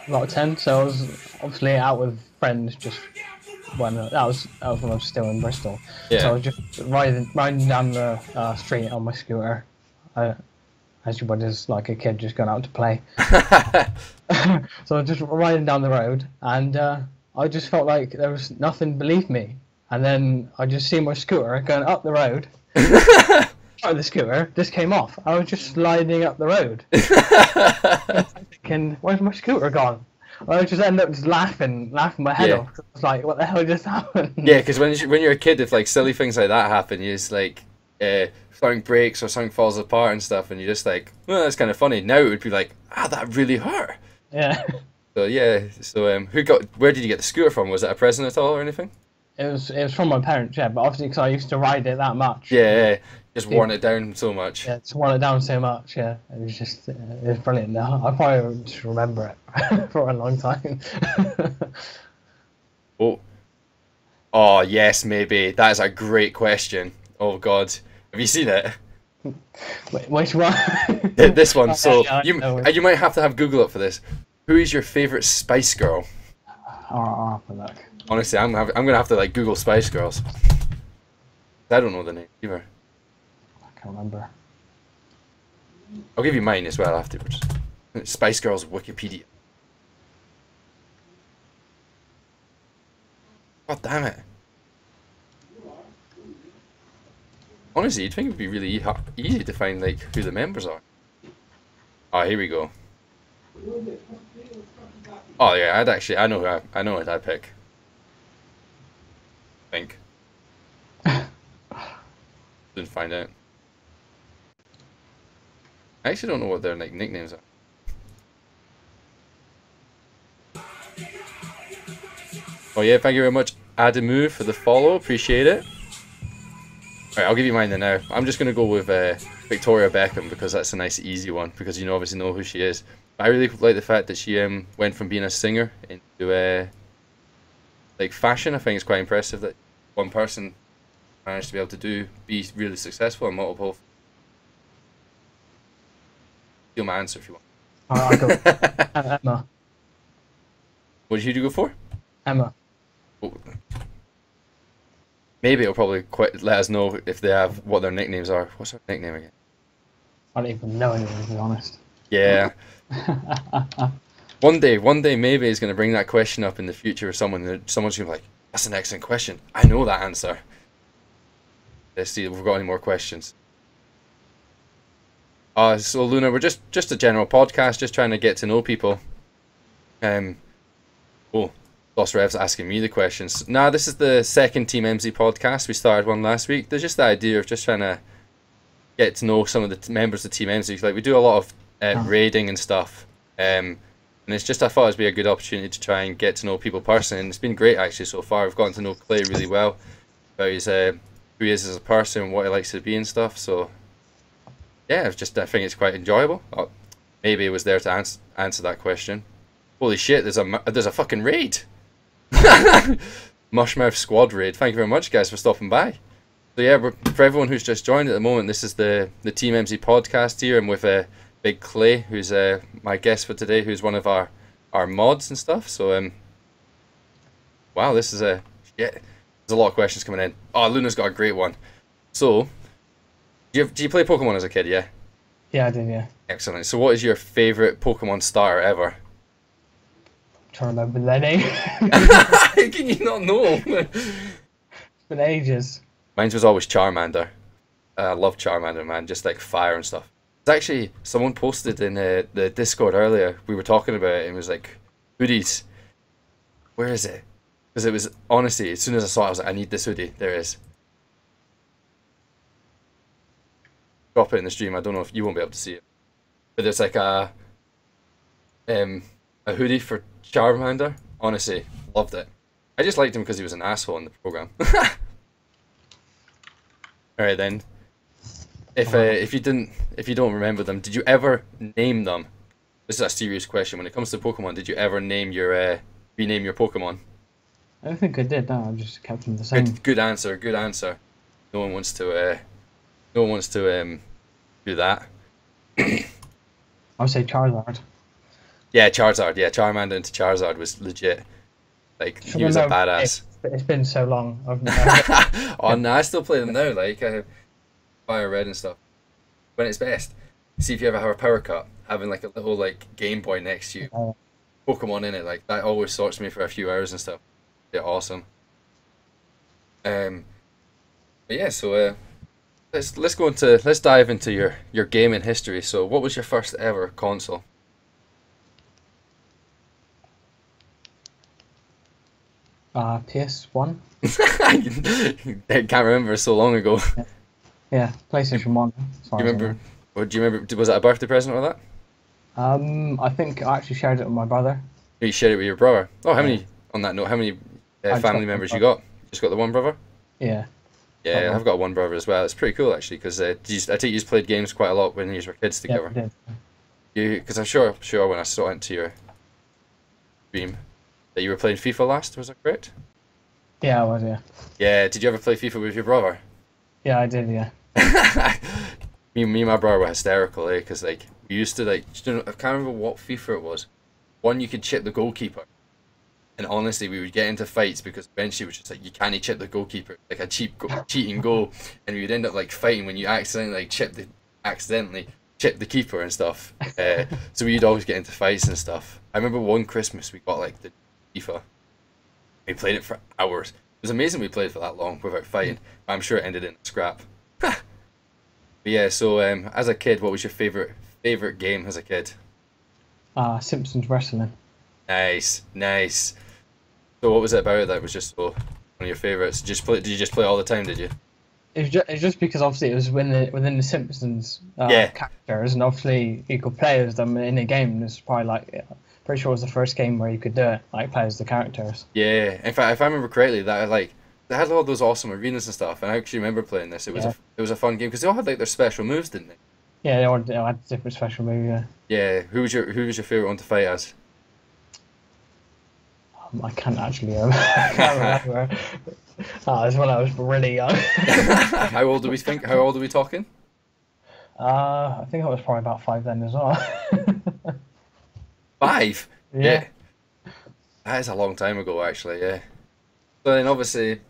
About 10. So I was obviously out with friends just when that was when I was still in Bristol. Yeah. So I was just riding down the street on my scooter, as you would as like a kid just going out to play. So I was just riding down the road, and I just felt like there was nothing beneath me. And then I just see my scooter going up the road. The scooter just came off. I was just sliding up the road. Thinking, where's my scooter gone? I just ended up just laughing my head off. I was like, what the hell just happened? Yeah, because when you're a kid, if like silly things like that happen, you just like something breaks or something falls apart and stuff, and you're just like, well, that's kind of funny. Now it would be like, that really hurt. Yeah. So yeah, where did you get the scooter from? Was it a present at all or anything? It was from my parents, yeah, but obviously because I used to ride it that much. Yeah, just worn it down so much. Yeah, just worn it down so much, yeah. It was just, it was brilliant now. I probably just remember it for a long time. Oh, yes, maybe. That is a great question. Oh, God. Have you seen it? Wait, which one? This one. So, you might have to have Google up for this. Who is your favourite Spice Girl? I'll have a look. Honestly, I'm gonna have to like Google Spice Girls. I don't know the name either. I can't remember. I'll give you mine as well afterwards. Spice Girls Wikipedia. God damn it! Honestly, you'd think it would be really easy to find like who the members are. Oh, here we go. Oh yeah, I know what I'd pick. I think. Didn't find out. I actually don't know what their like nicknames are. Oh yeah, thank you very much, Adamu, for the follow. Appreciate it. Alright, I'll give you mine then now. I'm just gonna go with Victoria Beckham, because that's a nice easy one, because you obviously know who she is. I really like the fact that she went from being a singer into like fashion. I think it's quite impressive that one person managed to be able to be really successful in multiple. Steal my answer if you want. I go Emma. What did you go for? Emma. Oh. Maybe it'll probably let us know if they have what their nicknames are. What's her nickname again? I don't even know anyone, to be honest. Yeah. One day, maybe he's going to bring that question up in the future. Someone's going to be like, "That's an excellent question. I know that answer." Let's see if we've got any more questions. So Luna, we're just a general podcast, just trying to get to know people. Oh, Lost Rev's asking me the questions. Nah, this is the second Team Emmmmsie podcast. We started one last week. There's just the idea of just trying to get to know some of the members of Team Emmmmsie. Like, we do a lot of raiding and stuff. And it's just, I thought it'd be a good opportunity to try and get to know people personally. And it's been great actually so far. We've gotten to know Clay really well about his who he is as a person, what he likes to be and stuff. So yeah, I think it's quite enjoyable. Maybe it was there to answer that question. Holy shit! There's a fucking raid. Mushmouth Squad raid. Thank you very much, guys, for stopping by. So yeah, for everyone who's just joined at the moment, this is the Team Emmmmsie podcast here. I'm with Big Clay, who's my guest for today, who's one of our mods and stuff. So wow, this is there's a lot of questions coming in. Oh, Luna's got a great one. So, do you play Pokemon as a kid? Yeah. Yeah, I did. Yeah. Excellent. So, what is your favorite Pokemon starter ever? Trying to remember their name. How can you not know? It's been ages. Mine was always Charmander. I love Charmander, man. Just like fire and stuff. It's actually, someone posted in the Discord earlier. We were talking about it and it was like, hoodies. Where is it? Because it was, honestly, as soon as I saw it, I was like, I need this hoodie. There it is. Drop it in the stream. I don't know if you won't be able to see it. But there's like a hoodie for Charmander. Honestly, loved it. I just liked him because he was an asshole in the program. Alright then. If you don't remember them, did you ever name them? This is a serious question. When it comes to Pokemon, did you ever name rename your Pokemon? I don't think I did. No, I just kept them the same. Good answer. Good answer. No one wants to do that. I would say Charizard. Yeah, Charizard. Yeah, Charmander into Charizard was legit. Like, he was a badass. It's been so long. I've never... Oh no, I still play them now. Like Fire Red and stuff. When it's best. See if you ever have a power cut, having like a little like Game Boy next to you, Pokemon in it, like that always sorts me for a few hours and stuff. Yeah, awesome. But yeah, so let's dive into your gaming history. So, what was your first ever console? PS1. I can't remember, so long ago. Yeah, PlayStation 1. Do you remember? Do you remember? Was that a birthday present or that? I think I actually shared it with my brother. You shared it with your brother. Oh, how many? On that note, how many family members you got? Just got the one brother? Yeah. Yeah, I've got one brother as well. It's pretty cool actually, because I think you played games quite a lot when you were kids together. Yeah, we did. Because I'm sure when I saw into your stream that you were playing FIFA last. Was that correct? Yeah, I was. Yeah. Yeah. Did you ever play FIFA with your brother? Yeah, I did. Yeah. me and my brother were hysterical, because like we used to like, I can't remember what FIFA it was. One, you could chip the goalkeeper, and honestly, we would get into fights because eventually it was just like, you can't chip the goalkeeper, like a cheating goal, and we would end up like fighting when you accidentally chip the keeper and stuff. So we'd always get into fights and stuff. I remember one Christmas we got like the FIFA. We played it for hours. It was amazing we played for that long without fighting. But I'm sure it ended in a scrap. But yeah, so as a kid, what was your favorite game as a kid? Simpsons Wrestling. Nice. So what was it about it that was just one of your favorites? Did you just play all the time? Did you? It's just because obviously it was within the Simpsons characters, and obviously you could play as them in a game. It's probably like, pretty sure it was the first game where you could do it, like play as the characters. Yeah, in fact, if I remember correctly, that like they had all those awesome arenas and stuff, and I actually remember playing this. It was a fun game because they all had like their special moves, didn't they? Yeah, they all had different special moves. Yeah. Yeah. Who was your favorite one to fight as? I can't actually remember. I can't remember. That's when I was really young. How old do we think? How old are we talking? I think I was probably about 5 then as well. 5? Yeah. That is a long time ago, actually, yeah. So then, obviously,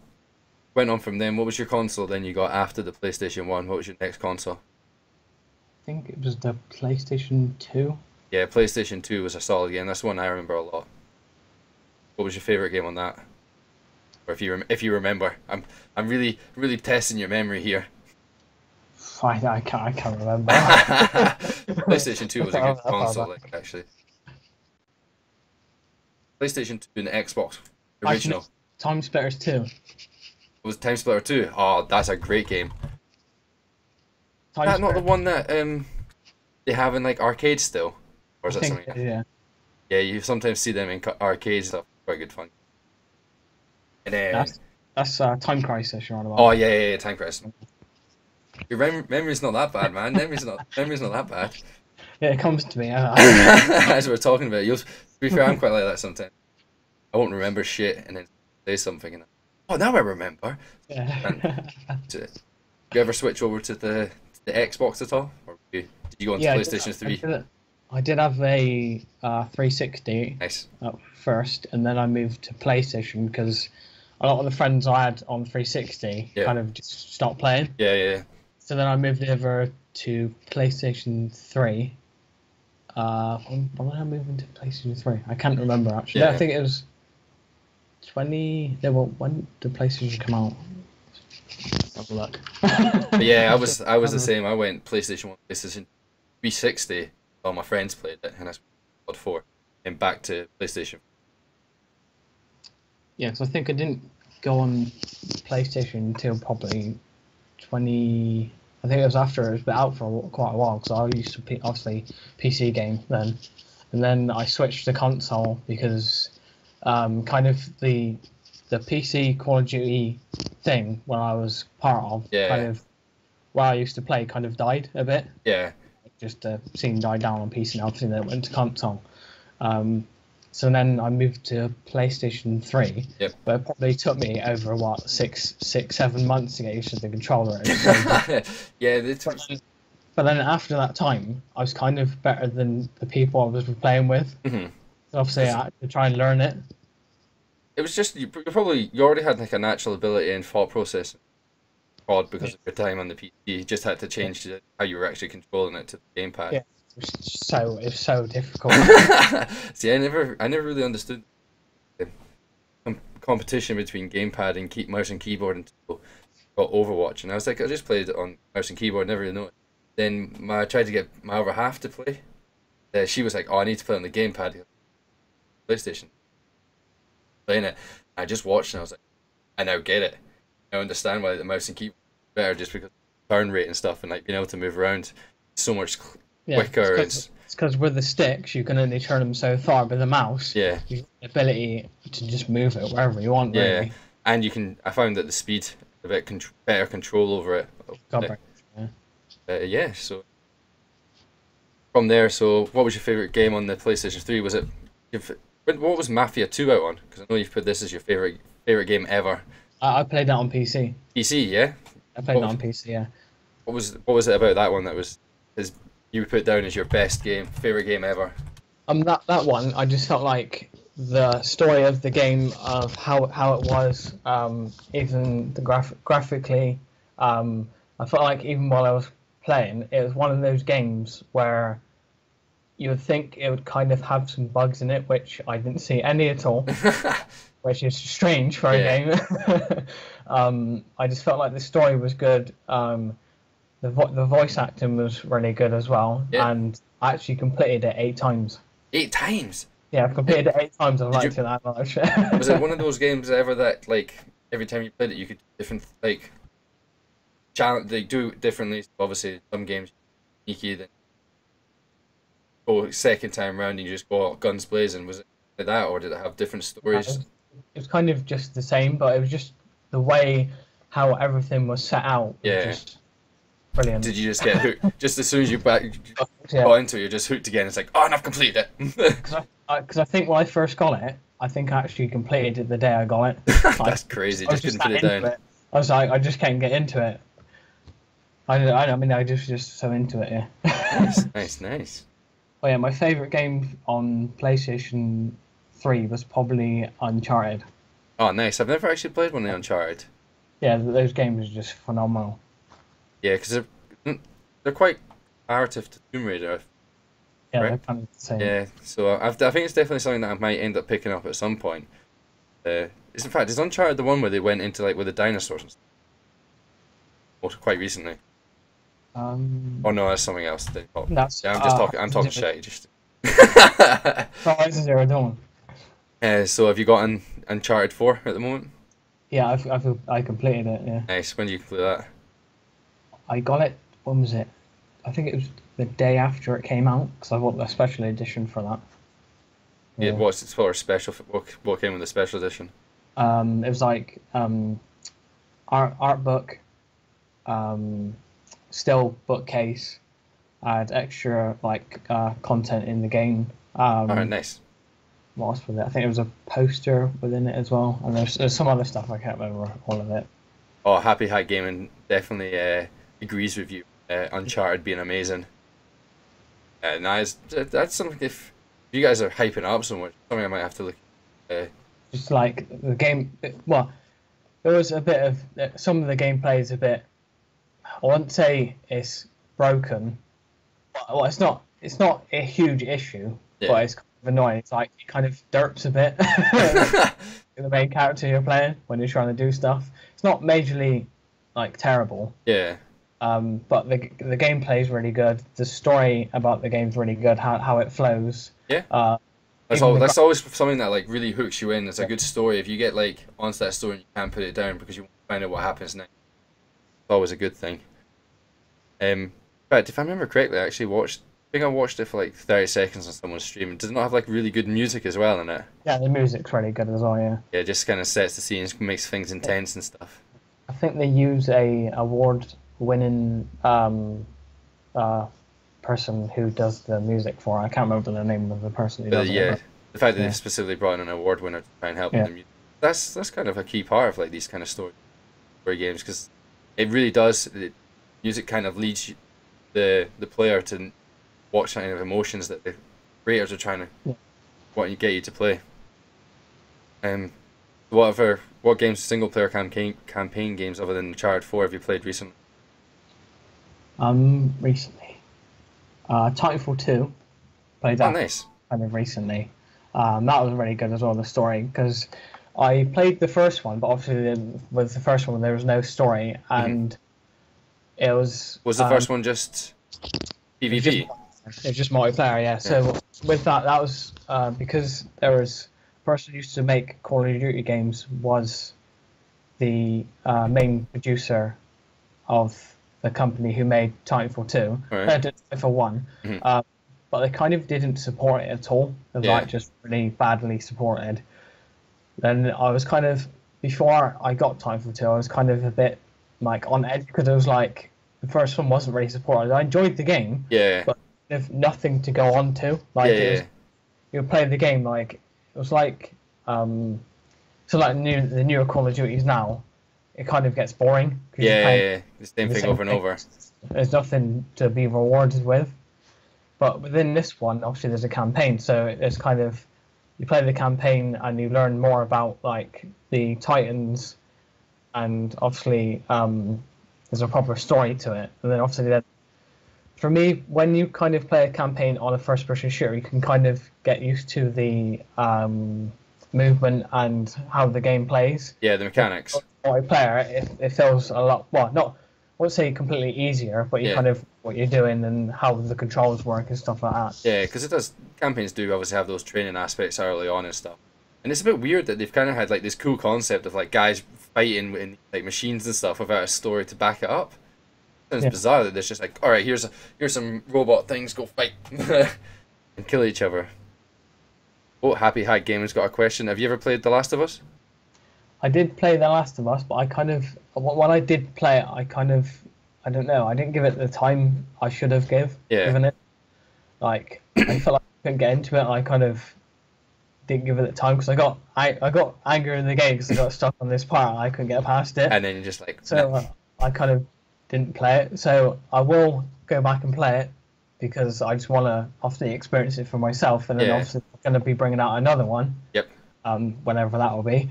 went on from then. What was your console then you got after the PlayStation 1? What was your next console? I think it was the PlayStation 2. Yeah, PlayStation 2 was a solid game. That's one I remember a lot. What was your favourite game on that? Or if you remember. I'm really testing your memory here. I can't remember. PlayStation 2 was a good console, like, actually. PlayStation 2 and the Xbox original. Time Splitters 2. Was Time Splitter 2? Oh, that's a great game. Is that not the one that they have in like arcades still? Or is that something else? Yeah. Yeah, you sometimes see them in arcades and stuff. Quite good fun. And then that's Time Crisis you're on about. Oh yeah, Time Crisis. Your memory's not that bad, man. Memory's not that bad. Yeah, it comes to me. As we're talking about it, to be fair, I'm quite like that sometimes. I won't remember shit and then say something and oh, now I remember. Yeah. Did you ever switch over to the Xbox at all, or did you go into PlayStation 3? I did have a 360 Nice. at first, and then I moved to PlayStation because a lot of the friends I had on 360 kind of just stopped playing. Yeah. So then I moved over to PlayStation 3. When did I move into PlayStation 3? I can't remember actually. Yeah. I think it was 20. When did PlayStation come out? Have a look. Yeah, I was the same. I went PlayStation 1, PlayStation 360. All my friends played it, and that's God 4, and back to PlayStation. Yeah, because I think I didn't go on PlayStation until probably 20. I think it was after it was been out for quite a while, because I used to obviously PC game then, and then I switched to console because kind of the PC Call of Duty thing when I was part of kind of where I used to play kind of died a bit. Yeah. Just the scene died down on PC and obviously then it went to console. So then I moved to PlayStation 3. Yep. But it probably took me over, 6-7 months to get used to the controller. Yeah. But then after that time, I was kind of better than the people I was playing with. Mm-hmm. So obviously I had to try and learn it. It was just, you already had like a natural ability in thought processing. Because of your time on the PC, you just had to change how you were actually controlling it to the gamepad. Yeah, it was so difficult. See, I never really understood the competition between gamepad and mouse and keyboard until I got Overwatch, and I was like, I just played it on mouse and keyboard, never really know it. Then I tried to get my other half to play. She was like, "Oh, I need to play on the gamepad." PlayStation. Playing it, I just watched and I was like, I now get it. I understand why the mouse and keyboard is better, just because of turn rate and stuff, and like being able to move around so much quicker. It's because with the sticks you can only turn them so far, but the mouse, you have the ability to just move it wherever you want. Yeah, really. And you can. I found that the speed, a bit better control over it. So from there, so what was your favorite game on the PlayStation 3? Was it? What was Mafia 2 out on? Because I know you've put this as your favorite game ever. I played that on PC. PC, yeah. I played that on PC, yeah. What was it about that one that was you put down as your best game, favorite game ever? That one, I just felt like the story of the game, of how it was, even the graphically. I felt like even while I was playing, it was one of those games where you would think it would kind of have some bugs in it, which I didn't see any at all. Which is strange for a game. I just felt like the story was good. The voice acting was really good as well, and I actually completed it 8 times. 8 times? Yeah, I've completed it 8 times. I've liked it that much. Was it one of those games ever that like every time you played it, you could different like challenge? They do it differently. Obviously, some games sneaky, then go second time round and you just go guns blazing. Was it like that, or did it have different stories? It was kind of just the same, but it was just the way how everything was set out. Was just brilliant. Did you just get hooked? Just as soon as you got into it, you're just hooked again. It's like, oh, and I've completed it. Because I think when I first got it, I think I actually completed it the day I got it. That's crazy. I was Just just couldn't put that it into down. it. I was like, I just can't get into it. I mean, I just so into it. Yeah. Nice, nice, nice. Oh yeah, my favorite game on PlayStation 3 was probably Uncharted. Oh, nice. I've never actually played one of the Uncharted. Yeah, those games are just phenomenal. Yeah, because they're quite comparative to Tomb Raider, Yeah, right? they're kind of the same. Yeah, so I think it's definitely something that I might end up picking up at some point. In fact, is Uncharted the one where they went into like with the dinosaurs and stuff? Or quite recently? Oh no, that's something else. That's Yeah, I'm just talking. I'm talking shit. Just. Horizon Zero Dawn. So have you got Uncharted 4 at the moment? Yeah, I completed it. Yeah, Nice. When do you complete that? I got it. When was it? I think it was the day after it came out because I bought the special edition for that. Yeah. Yeah. What's it for? Special? What came with the special edition? It was like art book, still bookcase, had extra like content in the game. All right, nice. What else was it? I think it was a poster within it as well, and there's some other stuff I can't remember all of it. Oh, Happy Hat Gaming definitely agrees with you. Uncharted being amazing. Nice. That's something if you guys are hyping up so much, something I might have to look. Just like the game, well, there was a bit of some of the gameplay is a bit. I wouldn't say it's broken. Well, it's not a huge issue, Yeah. but it's kind of annoying. It's like it kind of derps a bit. The main character you're playing when you're trying to do stuff. It's not majorly like terrible. Yeah. But the gameplay is really good. The story about the game's really good. How it flows. Yeah. That's That's always something that like really hooks you in. It's a good story. If you get like onto that story and you can't put it down because you want to find out what happens next, it's always a good thing. But if I remember correctly, I think I watched it for like 30 seconds on someone's stream. Does it not have like really good music as well in it? Yeah, the music's really good as well. Yeah. Yeah, it just kind of sets the scene, makes things intense and stuff. I think they use a award-winning person who does the music for it. I can't remember the name of the person who does Yeah, it. the fact that they've specifically brought in an award winner to try and help with the music, that's kind of a key part of like these kind of story games because it really does. Music kind of leads the player to watch kind of emotions that the creators are trying to want you get you to play. What games, single player campaign games other than Uncharted 4 have you played recently? Recently, Titanfall 2, played Oh, that nice. kind of recently. That was really good as well. The story because I played the first one, but obviously with the first one there was no story and it was. Was the first one just PvP? It was just multiplayer, yeah. So with that was because there was the person who used to make Call of Duty games was the main producer of the company who made Titanfall 2, Right. Titanfall 1, but they kind of didn't support it at all. It was like just really badly supported. Then I was kind of, before I got Titanfall 2, I was kind of a bit like on edge because it was like the first one wasn't really supported. I enjoyed the game, but there's nothing to go on to. Like you play the game like it was like so like the newer Call of Duties now, it kind of gets boring. The same thing over and over. There's nothing to be rewarded with. But within this one, obviously there's a campaign, so it's kind of you play the campaign and you learn more about like the Titans, and obviously there's a proper story to it. And then obviously for me, when you kind of play a campaign on a first-person shooter, you can kind of get used to the movement and how the game plays. Yeah, the mechanics. Multiplayer, it feels a lot. Well, not I won't say completely easier, but you kind of what you're doing and how the controls work and stuff like that. Yeah, because it does. Campaigns do obviously have those training aspects early on and stuff. And it's a bit weird that they've kind of had like this cool concept of like guys fighting in like machines and stuff without a story to back it up. It's bizarre that there's just like, all right, here's some robot things, go fight and kill each other. Oh, Happy Hat Gamer's got a question. Have you ever played The Last of Us? I did play The Last of Us, but I kind of when I did play it, I don't know. I didn't give it the time I should have given it. Like I felt like I couldn't get into it. I kind of didn't give it the time because I got angry in the game because I got stuck on this part and I couldn't get past it. And then you're just like, So nah. I kind of didn't play it. So I will go back and play it because I just want to obviously experience it for myself. And then Yeah. obviously I'm going to be bringing out another one. Yep. Whenever that will be.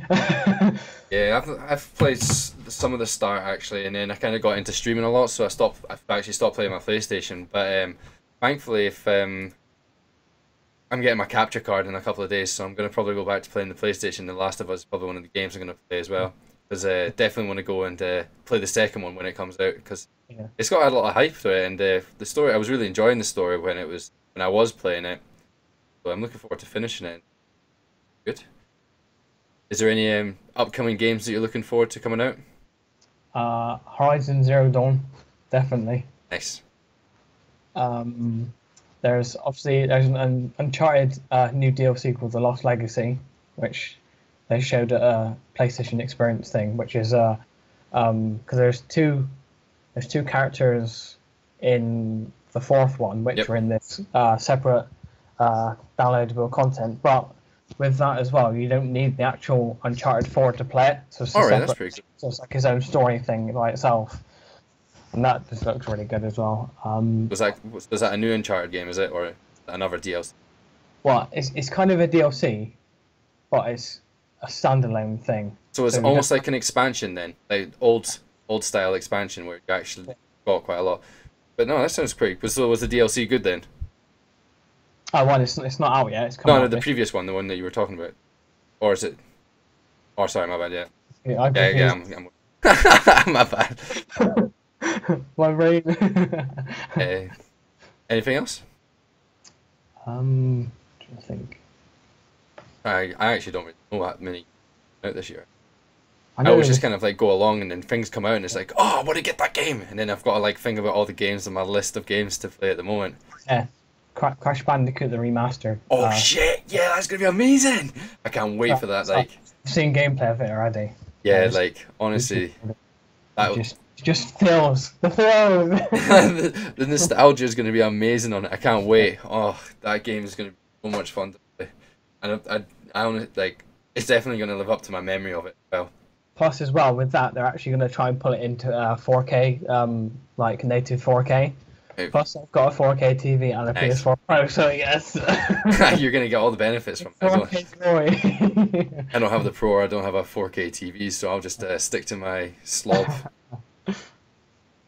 Yeah, I've played some of the start actually, and then I kind of got into streaming a lot, so I've actually stopped playing my PlayStation. But thankfully, if I'm getting my capture card in a couple of days, so I'm gonna probably go back to playing the PlayStation. The Last of Us is probably one of the games I'm gonna play as well, because definitely want to go and play the second one when it comes out, because it's got a lot of hype to it, and the story, I was really enjoying the story when I was playing it, so I'm looking forward to finishing it. Good. Is there any upcoming games that you're looking forward to coming out? Horizon Zero Dawn, definitely. Nice. There's an Uncharted new DLC called The Lost Legacy, which they showed at a PlayStation Experience thing, which is because there's two characters in the fourth one, which are in this separate downloadable content, but with that as well, you don't need the actual Uncharted 4 to play it, so it's that's pretty good. So it's like his own story thing by itself, and that just looks really good as well. Was that a new Uncharted game, is it, or another DLC? Well, it's kind of a DLC, but it's a standalone thing. So it's almost like an expansion then, like old style expansion where you actually got quite a lot. But no, that sounds pretty. Was the DLC good then? Oh, well, it's not out yet. It's coming out. No, the previous one, the one that you were talking about, or is it? Oh, sorry, my bad. Yeah, yeah. I'm my bad. My brain. Anything else? Trying to think. I actually don't really know that many out this year. I always just kind of like go along, and then things come out, and it's like, oh, I want to get that game, and then I've got to like think about all the games on my list of games to play at the moment. Yeah. Crash Bandicoot the remaster. Oh shit! Yeah, that's gonna be amazing. I can't wait for that. Like, I've seen gameplay of it already. Yeah, like honestly, that just thrills. The thrills. the nostalgia is gonna be amazing on it. I can't wait. Oh, that game is gonna be so much fun to play, and I honestly, like, it's definitely gonna live up to my memory of it. Well, plus as well with that, they're actually gonna try and pull it into 4K, like native 4K. Plus, I've got a 4K TV and a PS4 Pro, so yes. You're going to get all the benefits from it as well. 4K glory. I don't have the Pro, or I don't have a 4K TV, so I'll just stick to my slob.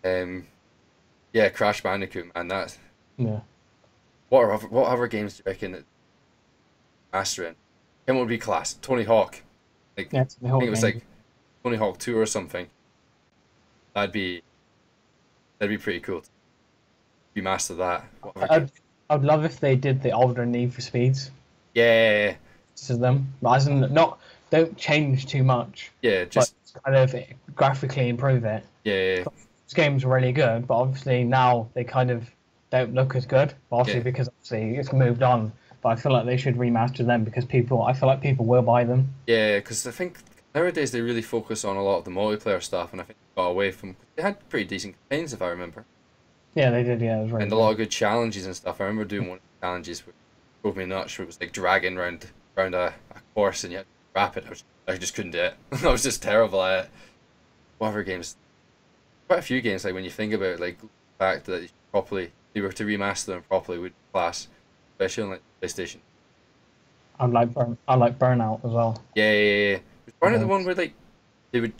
Yeah, Crash Bandicoot, man, that. Yeah. What other games do you reckon that mastering? What would be class? Tony Hawk. Like, yeah, I think it was like Tony Hawk 2 or something. That'd be pretty cool. You master that. I'd love if they did the older Need for Speeds. Yeah. To them, as in don't change too much. Yeah, just kind of graphically improve it. Yeah. This game's really good, but obviously now they kind of don't look as good. Obviously because obviously it's moved on. But I feel like they should remaster them because I feel like people will buy them. Yeah, because I think nowadays they really focus on a lot of the multiplayer stuff, and I think they got away from. They had pretty decent campaigns, if I remember. Yeah, they did. Yeah, it was really and a lot of good challenges and stuff. I remember doing one of the challenges which drove me nuts. Where it was like dragging around a course, and you had to wrap it. I just couldn't do it. I was just terrible at it. What other games? Quite a few games. Like when you think about it, like the fact that they were to remaster them properly would be class, especially on like PlayStation. I like Burnout as well. Yeah. Was Burnout the one where like there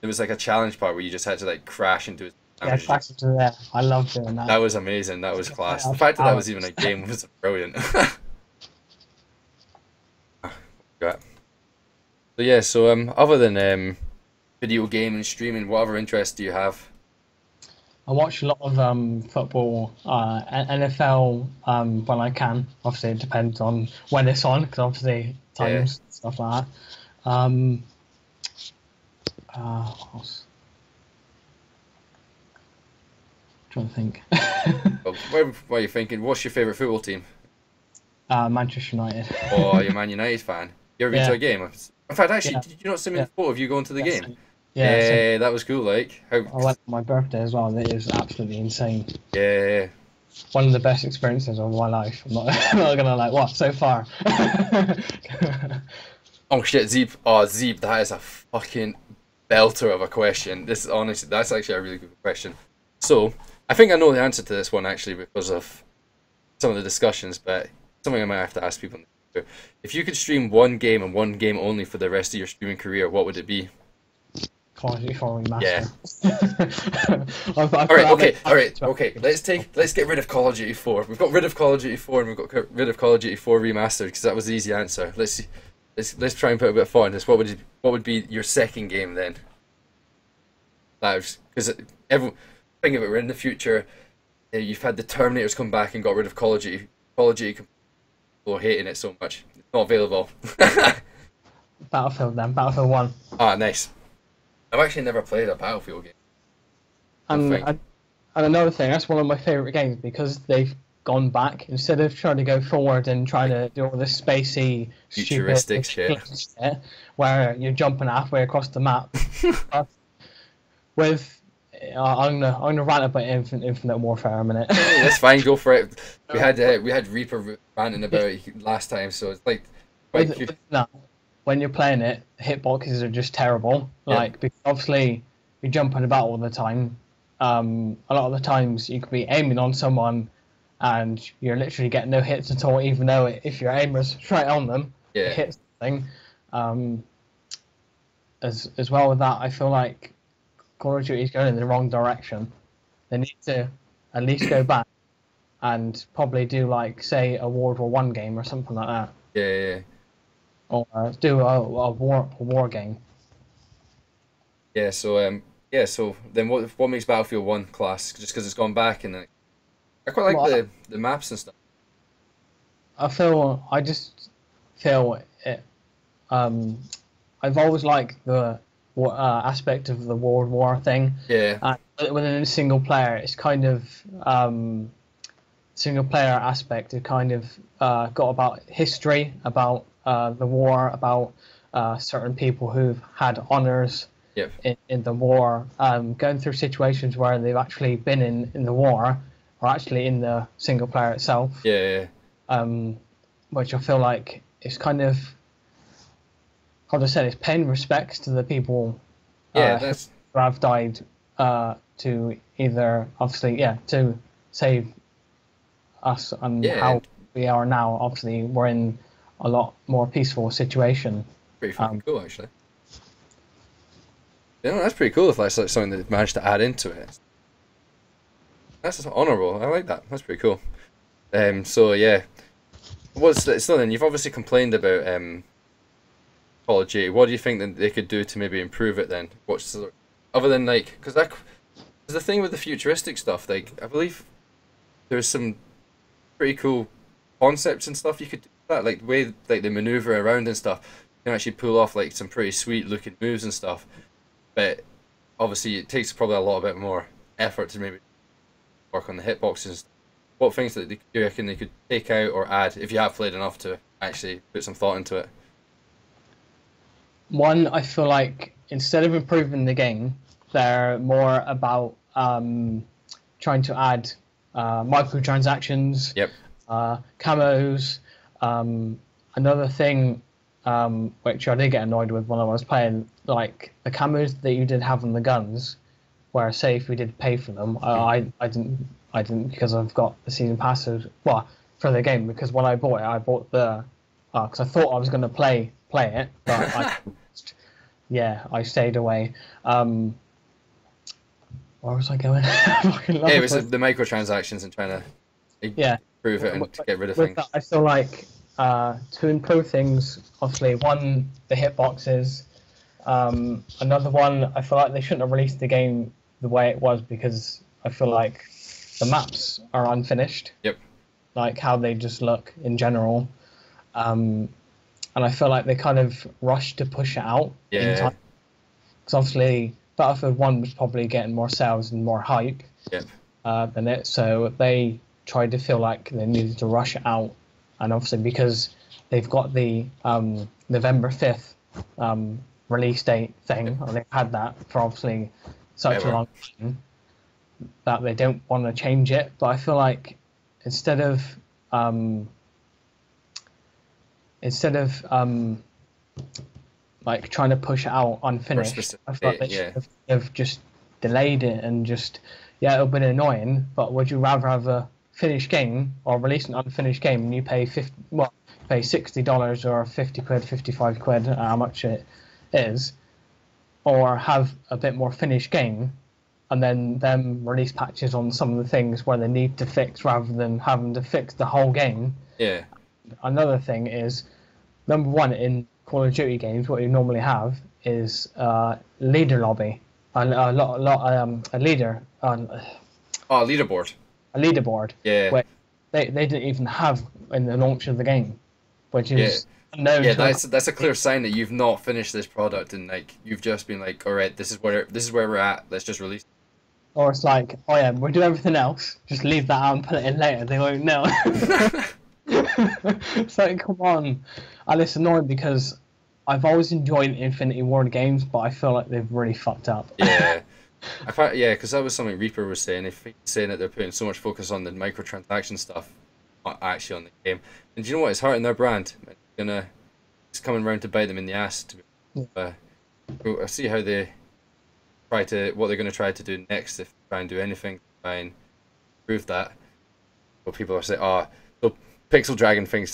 was like a challenge part where you just had to like crash into it. Yeah, crash into there. I loved doing that. That was amazing. That was class. The fact that was even a game was brilliant. So other than video game and streaming, what other interests do you have? I watch a lot of football, NFL when I can. Obviously, it depends on when it's on, because obviously times stuff like that. What else? I'm trying to think. What are you thinking? What's your favourite football team? Manchester United. Oh, you're a Man United fan. You ever been to a game? In fact, actually, did you not send me the photo of you going to the game? Yeah, that was cool. Like, I went on my birthday as well. It is absolutely insane. Yeah. one of the best experiences of my life. I'm not, I'm not gonna like what so far. Oh shit, Zeep. Oh, Zeep, that is a fucking belter of a question. This is honestly, that's actually a really good question. So, I think I know the answer to this one actually because of some of the discussions, but something I might have to ask people in the future. If you could stream one game and one game only for the rest of your streaming career, what would it be? Call of Duty 4 Yeah. Remaster. Okay. Let's get rid of Call of Duty 4. We've got rid of Call of Duty 4 and we've got rid of Call of Duty 4 Remastered because that was the easy answer. Let's see. Let's try and put a bit of thought in this. What would be your second game then? Because everyone think of it. We're in the future. You've had the Terminators come back and got rid of Call of Duty. Call of Duty, people are hating it so much. It's not available. Battlefield then. Battlefield 1. Ah, nice. I've actually never played a Battlefield game. And another thing, that's one of my favourite games because they've gone back instead of trying to go forward and trying to do all this spacey, futuristic shit where you're jumping halfway across the map. With I'm gonna rant about Infinite Warfare a minute. That's fine, go for it. We had Reaper ranting about it last time, so it's like with that, when you're playing it, hitboxes are just terrible. Like because obviously you're jumping about all the time. A lot of the times you could be aiming on someone and you're literally getting no hits at all, even though if your aim is straight on them, it hits something. As well with that, I feel like Call of Duty is going in the wrong direction. They need to at least go back and probably do like say a World War One game or something like that. Yeah. Or do a war game. Yeah. So So then, what makes Battlefield 1 class? Just because it's gone back and I quite like the maps and stuff. I just feel it. I've always liked the aspect of the World War thing. Yeah. Within a single player, it's kind of single player aspect. It kind of got about history, about the war, about certain people who've had honors in the war, going through situations where they've actually been in the war or actually in the single player itself. Yeah. Which I feel like is kind of, how to say, it's paying respects to the people who have died to either, obviously, to save us and how we are now. Obviously, we're in a lot more peaceful situation. Pretty fucking cool, actually. Yeah, that's pretty cool if that's like something that managed to add into it. That's honourable. I like that. That's pretty cool. So then you've obviously complained about Call of Duty. What do you think that they could do to maybe improve it then? Other than like, because the thing with the futuristic stuff. Like, I believe there's some pretty cool concepts and stuff you could do that, like the way like they maneuver around and stuff. You can actually pull off like some pretty sweet looking moves and stuff. But obviously, it takes probably a little bit more effort to maybe work on the hitboxes. What things that do you reckon they could take out or add if you have played enough to actually put some thought into it? One, I feel like instead of improving the game, they're more about trying to add microtransactions, camos. Another thing which I did get annoyed with when I was playing, like the camos that you did have on the guns, where say if we did pay for them, I didn't because I've got the season passes for the game, because when I bought the because I thought I was going to play it, but I stayed away. Where was I going? It was the microtransactions and trying to improve it and get rid of things. That, I feel like to improve things, obviously, one, the hitboxes. Another one, I feel like they shouldn't have released the game the way it was, because I feel like the maps are unfinished. Like how they just look in general. And I feel like they kind of rushed to push it out in time. Because obviously Battlefield 1 was probably getting more sales and more hype than it, so they tried to feel like they needed to rush it out. And obviously because they've got the November 5th release date thing, and they've had that for obviously such a long time, that they don't want to change it. But I feel like instead of um, instead of like trying to push it out unfinished, specific I felt they date, should yeah. have just delayed it and just, yeah, it would have been annoying. But would you rather have a finished game or release an unfinished game and you pay pay $60 or 50 quid, 55 quid, how much it is, or have a bit more finished game and then them release patches on some of the things where they need to fix rather than having to fix the whole game. Yeah. Another thing is, number one, in Call of Duty games, what you normally have is leader lobby, a leader, Oh, leaderboard. a leaderboard, Yeah. where they didn't even have in the launch of the game, which is unknown. Yeah, to that's a clear sign that you've not finished this product and like you've just been like, all right, this is where we're at. Let's just release. Or it's like, oh yeah, we'll do everything else. Just leave that out and put it in later. They won't know. It's like, come on. And it's annoying because I've always enjoyed Infinity Ward games, but I feel like they've really fucked up. Yeah. I thought, yeah, because that was something Reaper was saying. Saying that they're putting so much focus on the microtransaction stuff, not actually on the game. And do you know what? It's hurting their brand. It's coming round to bite them in the ass. I'll see how they what they're going to try to do next, if they try and do anything to try and prove that. But people are saying, oh, so Pixel Dragon thinks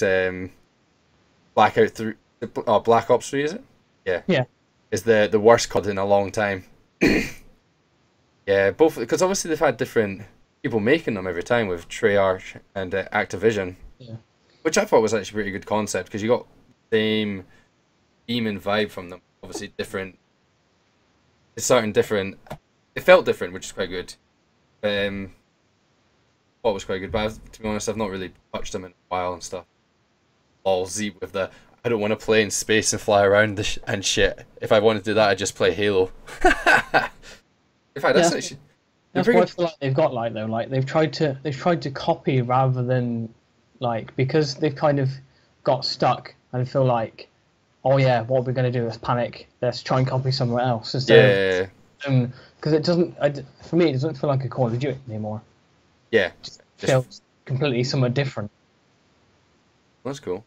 Black Ops 3, is it? Yeah. Yeah. Is the worst COD in a long time. Yeah, both, because obviously they've had different people making them every time with Treyarch and Activision. Yeah. Which I thought was actually a pretty good concept because you got the same theme and vibe from them. Obviously different. It's certain different. It felt different, which is quite good. What was quite good, but to be honest, I've not really touched them in a while and stuff. All Z with the I don't want to play in space and fly around and shit. If I wanted to do that, I'd just play Halo. In fact, that's actually. That's what I feel like they've got though. Like they've tried to copy rather than like, because they've kind of got stuck and feel like, oh yeah, what we're going to do is panic. Let's try and copy somewhere else instead. Yeah. Because it doesn't. For me, it doesn't feel like a Call of Duty anymore. Yeah. It just feels completely somewhat different. That's cool.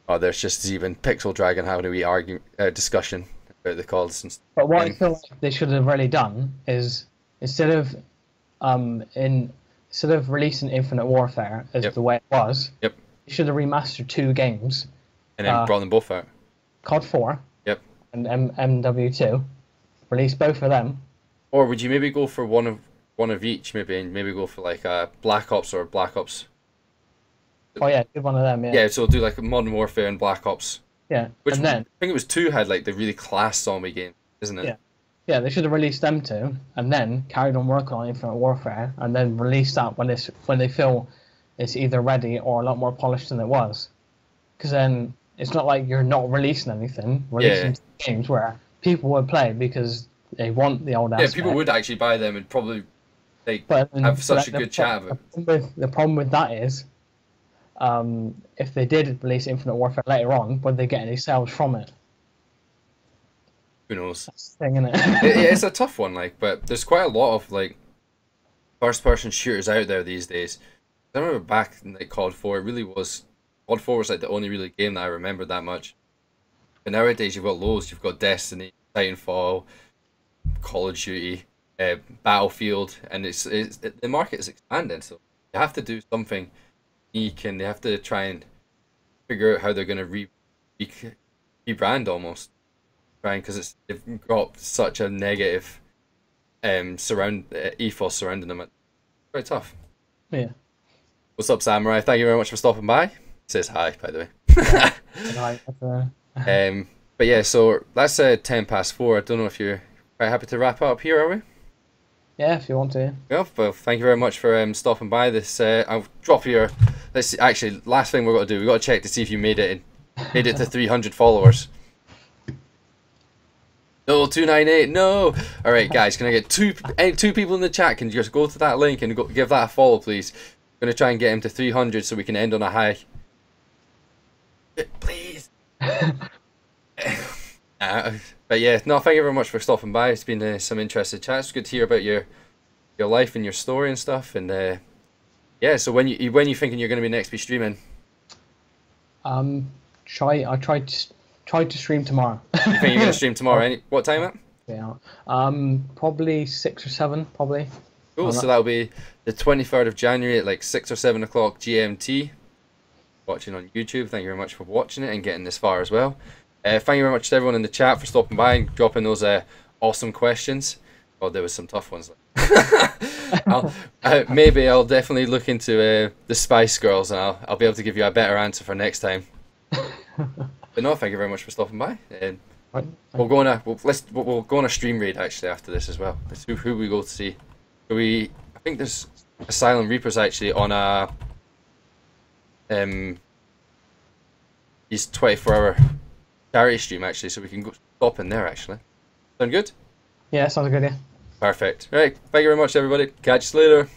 Oh, there's just even Pixel Dragon having a wee discussion about the calls and stuff. But what I feel like they should have really done is instead of releasing Infinite Warfare as the way it was, they should have remastered 2 games and then brought them both out. COD 4 and MW2. Release both of them. Or would you maybe go for one of each, and maybe go for like Black Ops or Black Ops? Oh yeah, do one of them. Yeah, so do like Modern Warfare and Black Ops. Yeah, which and then I think it was 2 had like the really class zombie game, isn't it? Yeah, yeah, they should have released them 2, and then carried on working on Infinite Warfare, and then released that when they feel it's either ready or a lot more polished than it was. Because then it's not like you're not releasing anything, releasing games where people would play because they want the old aspect. Yeah, people would actually buy them and probably have such a good chat about it. The problem with that is, if they did release Infinite Warfare later on, would they get any sales from it? Who knows? That's the thing, isn't it? It's a tough one, but there's quite a lot of first-person shooters out there these days. I remember back in COD 4, it really was. COD 4 was the only really game that I remember that much. But nowadays you've got loads. You've got Destiny, Titanfall, Call of Duty, Battlefield, and the market is expanding. So you have to do something unique, and they have to try and figure out how they're going to rebrand almost. Trying, because they've got such a negative ethos surrounding them. It's very tough. Yeah. What's up, Samurai? Thank you very much for stopping by. It says hi, by the way. But yeah, so that's 4:10. I don't know if you're quite happy to wrap up here, are we? Yeah, if you want to. Yeah, well, thank you very much for stopping by. I'll drop your. Let's see, actually, last thing we've got to do, we've got to check to see if you made it to 300 followers. No, 298, no! Alright, guys, can I get two people in the chat? Can you just go to that link and give that a follow, please? I'm going to try and get him to 300 so we can end on a high. Please! But yeah, no, thank you very much for stopping by. It's been some interesting chats. It's good to hear about your your life and your story and stuff. And yeah, so when you thinking you're going to be streaming? I tried to stream tomorrow. You think you're going to stream tomorrow? What time at? Yeah. Probably 6 or 7, probably. Cool. So that'll be the 23rd of January at like 6 or 7 o'clock GMT. Watching on YouTube. Thank you very much for watching it and getting this far as well. Thank you very much to everyone in the chat for stopping by and dropping those awesome questions. Oh, there was some tough ones. Maybe I'll definitely look into the Spice Girls, and I'll be able to give you a better answer for next time. But no, thank you very much for stopping by. We'll go on a stream raid actually after this as well. Let's see who we go to see. I think there's Asylum Reapers actually on a his 24-hour charity stream actually, so we can go stop in there actually. Sound good? Yeah, sounds good. Yeah. Perfect. Right. Thank you very much, everybody. Catch you later.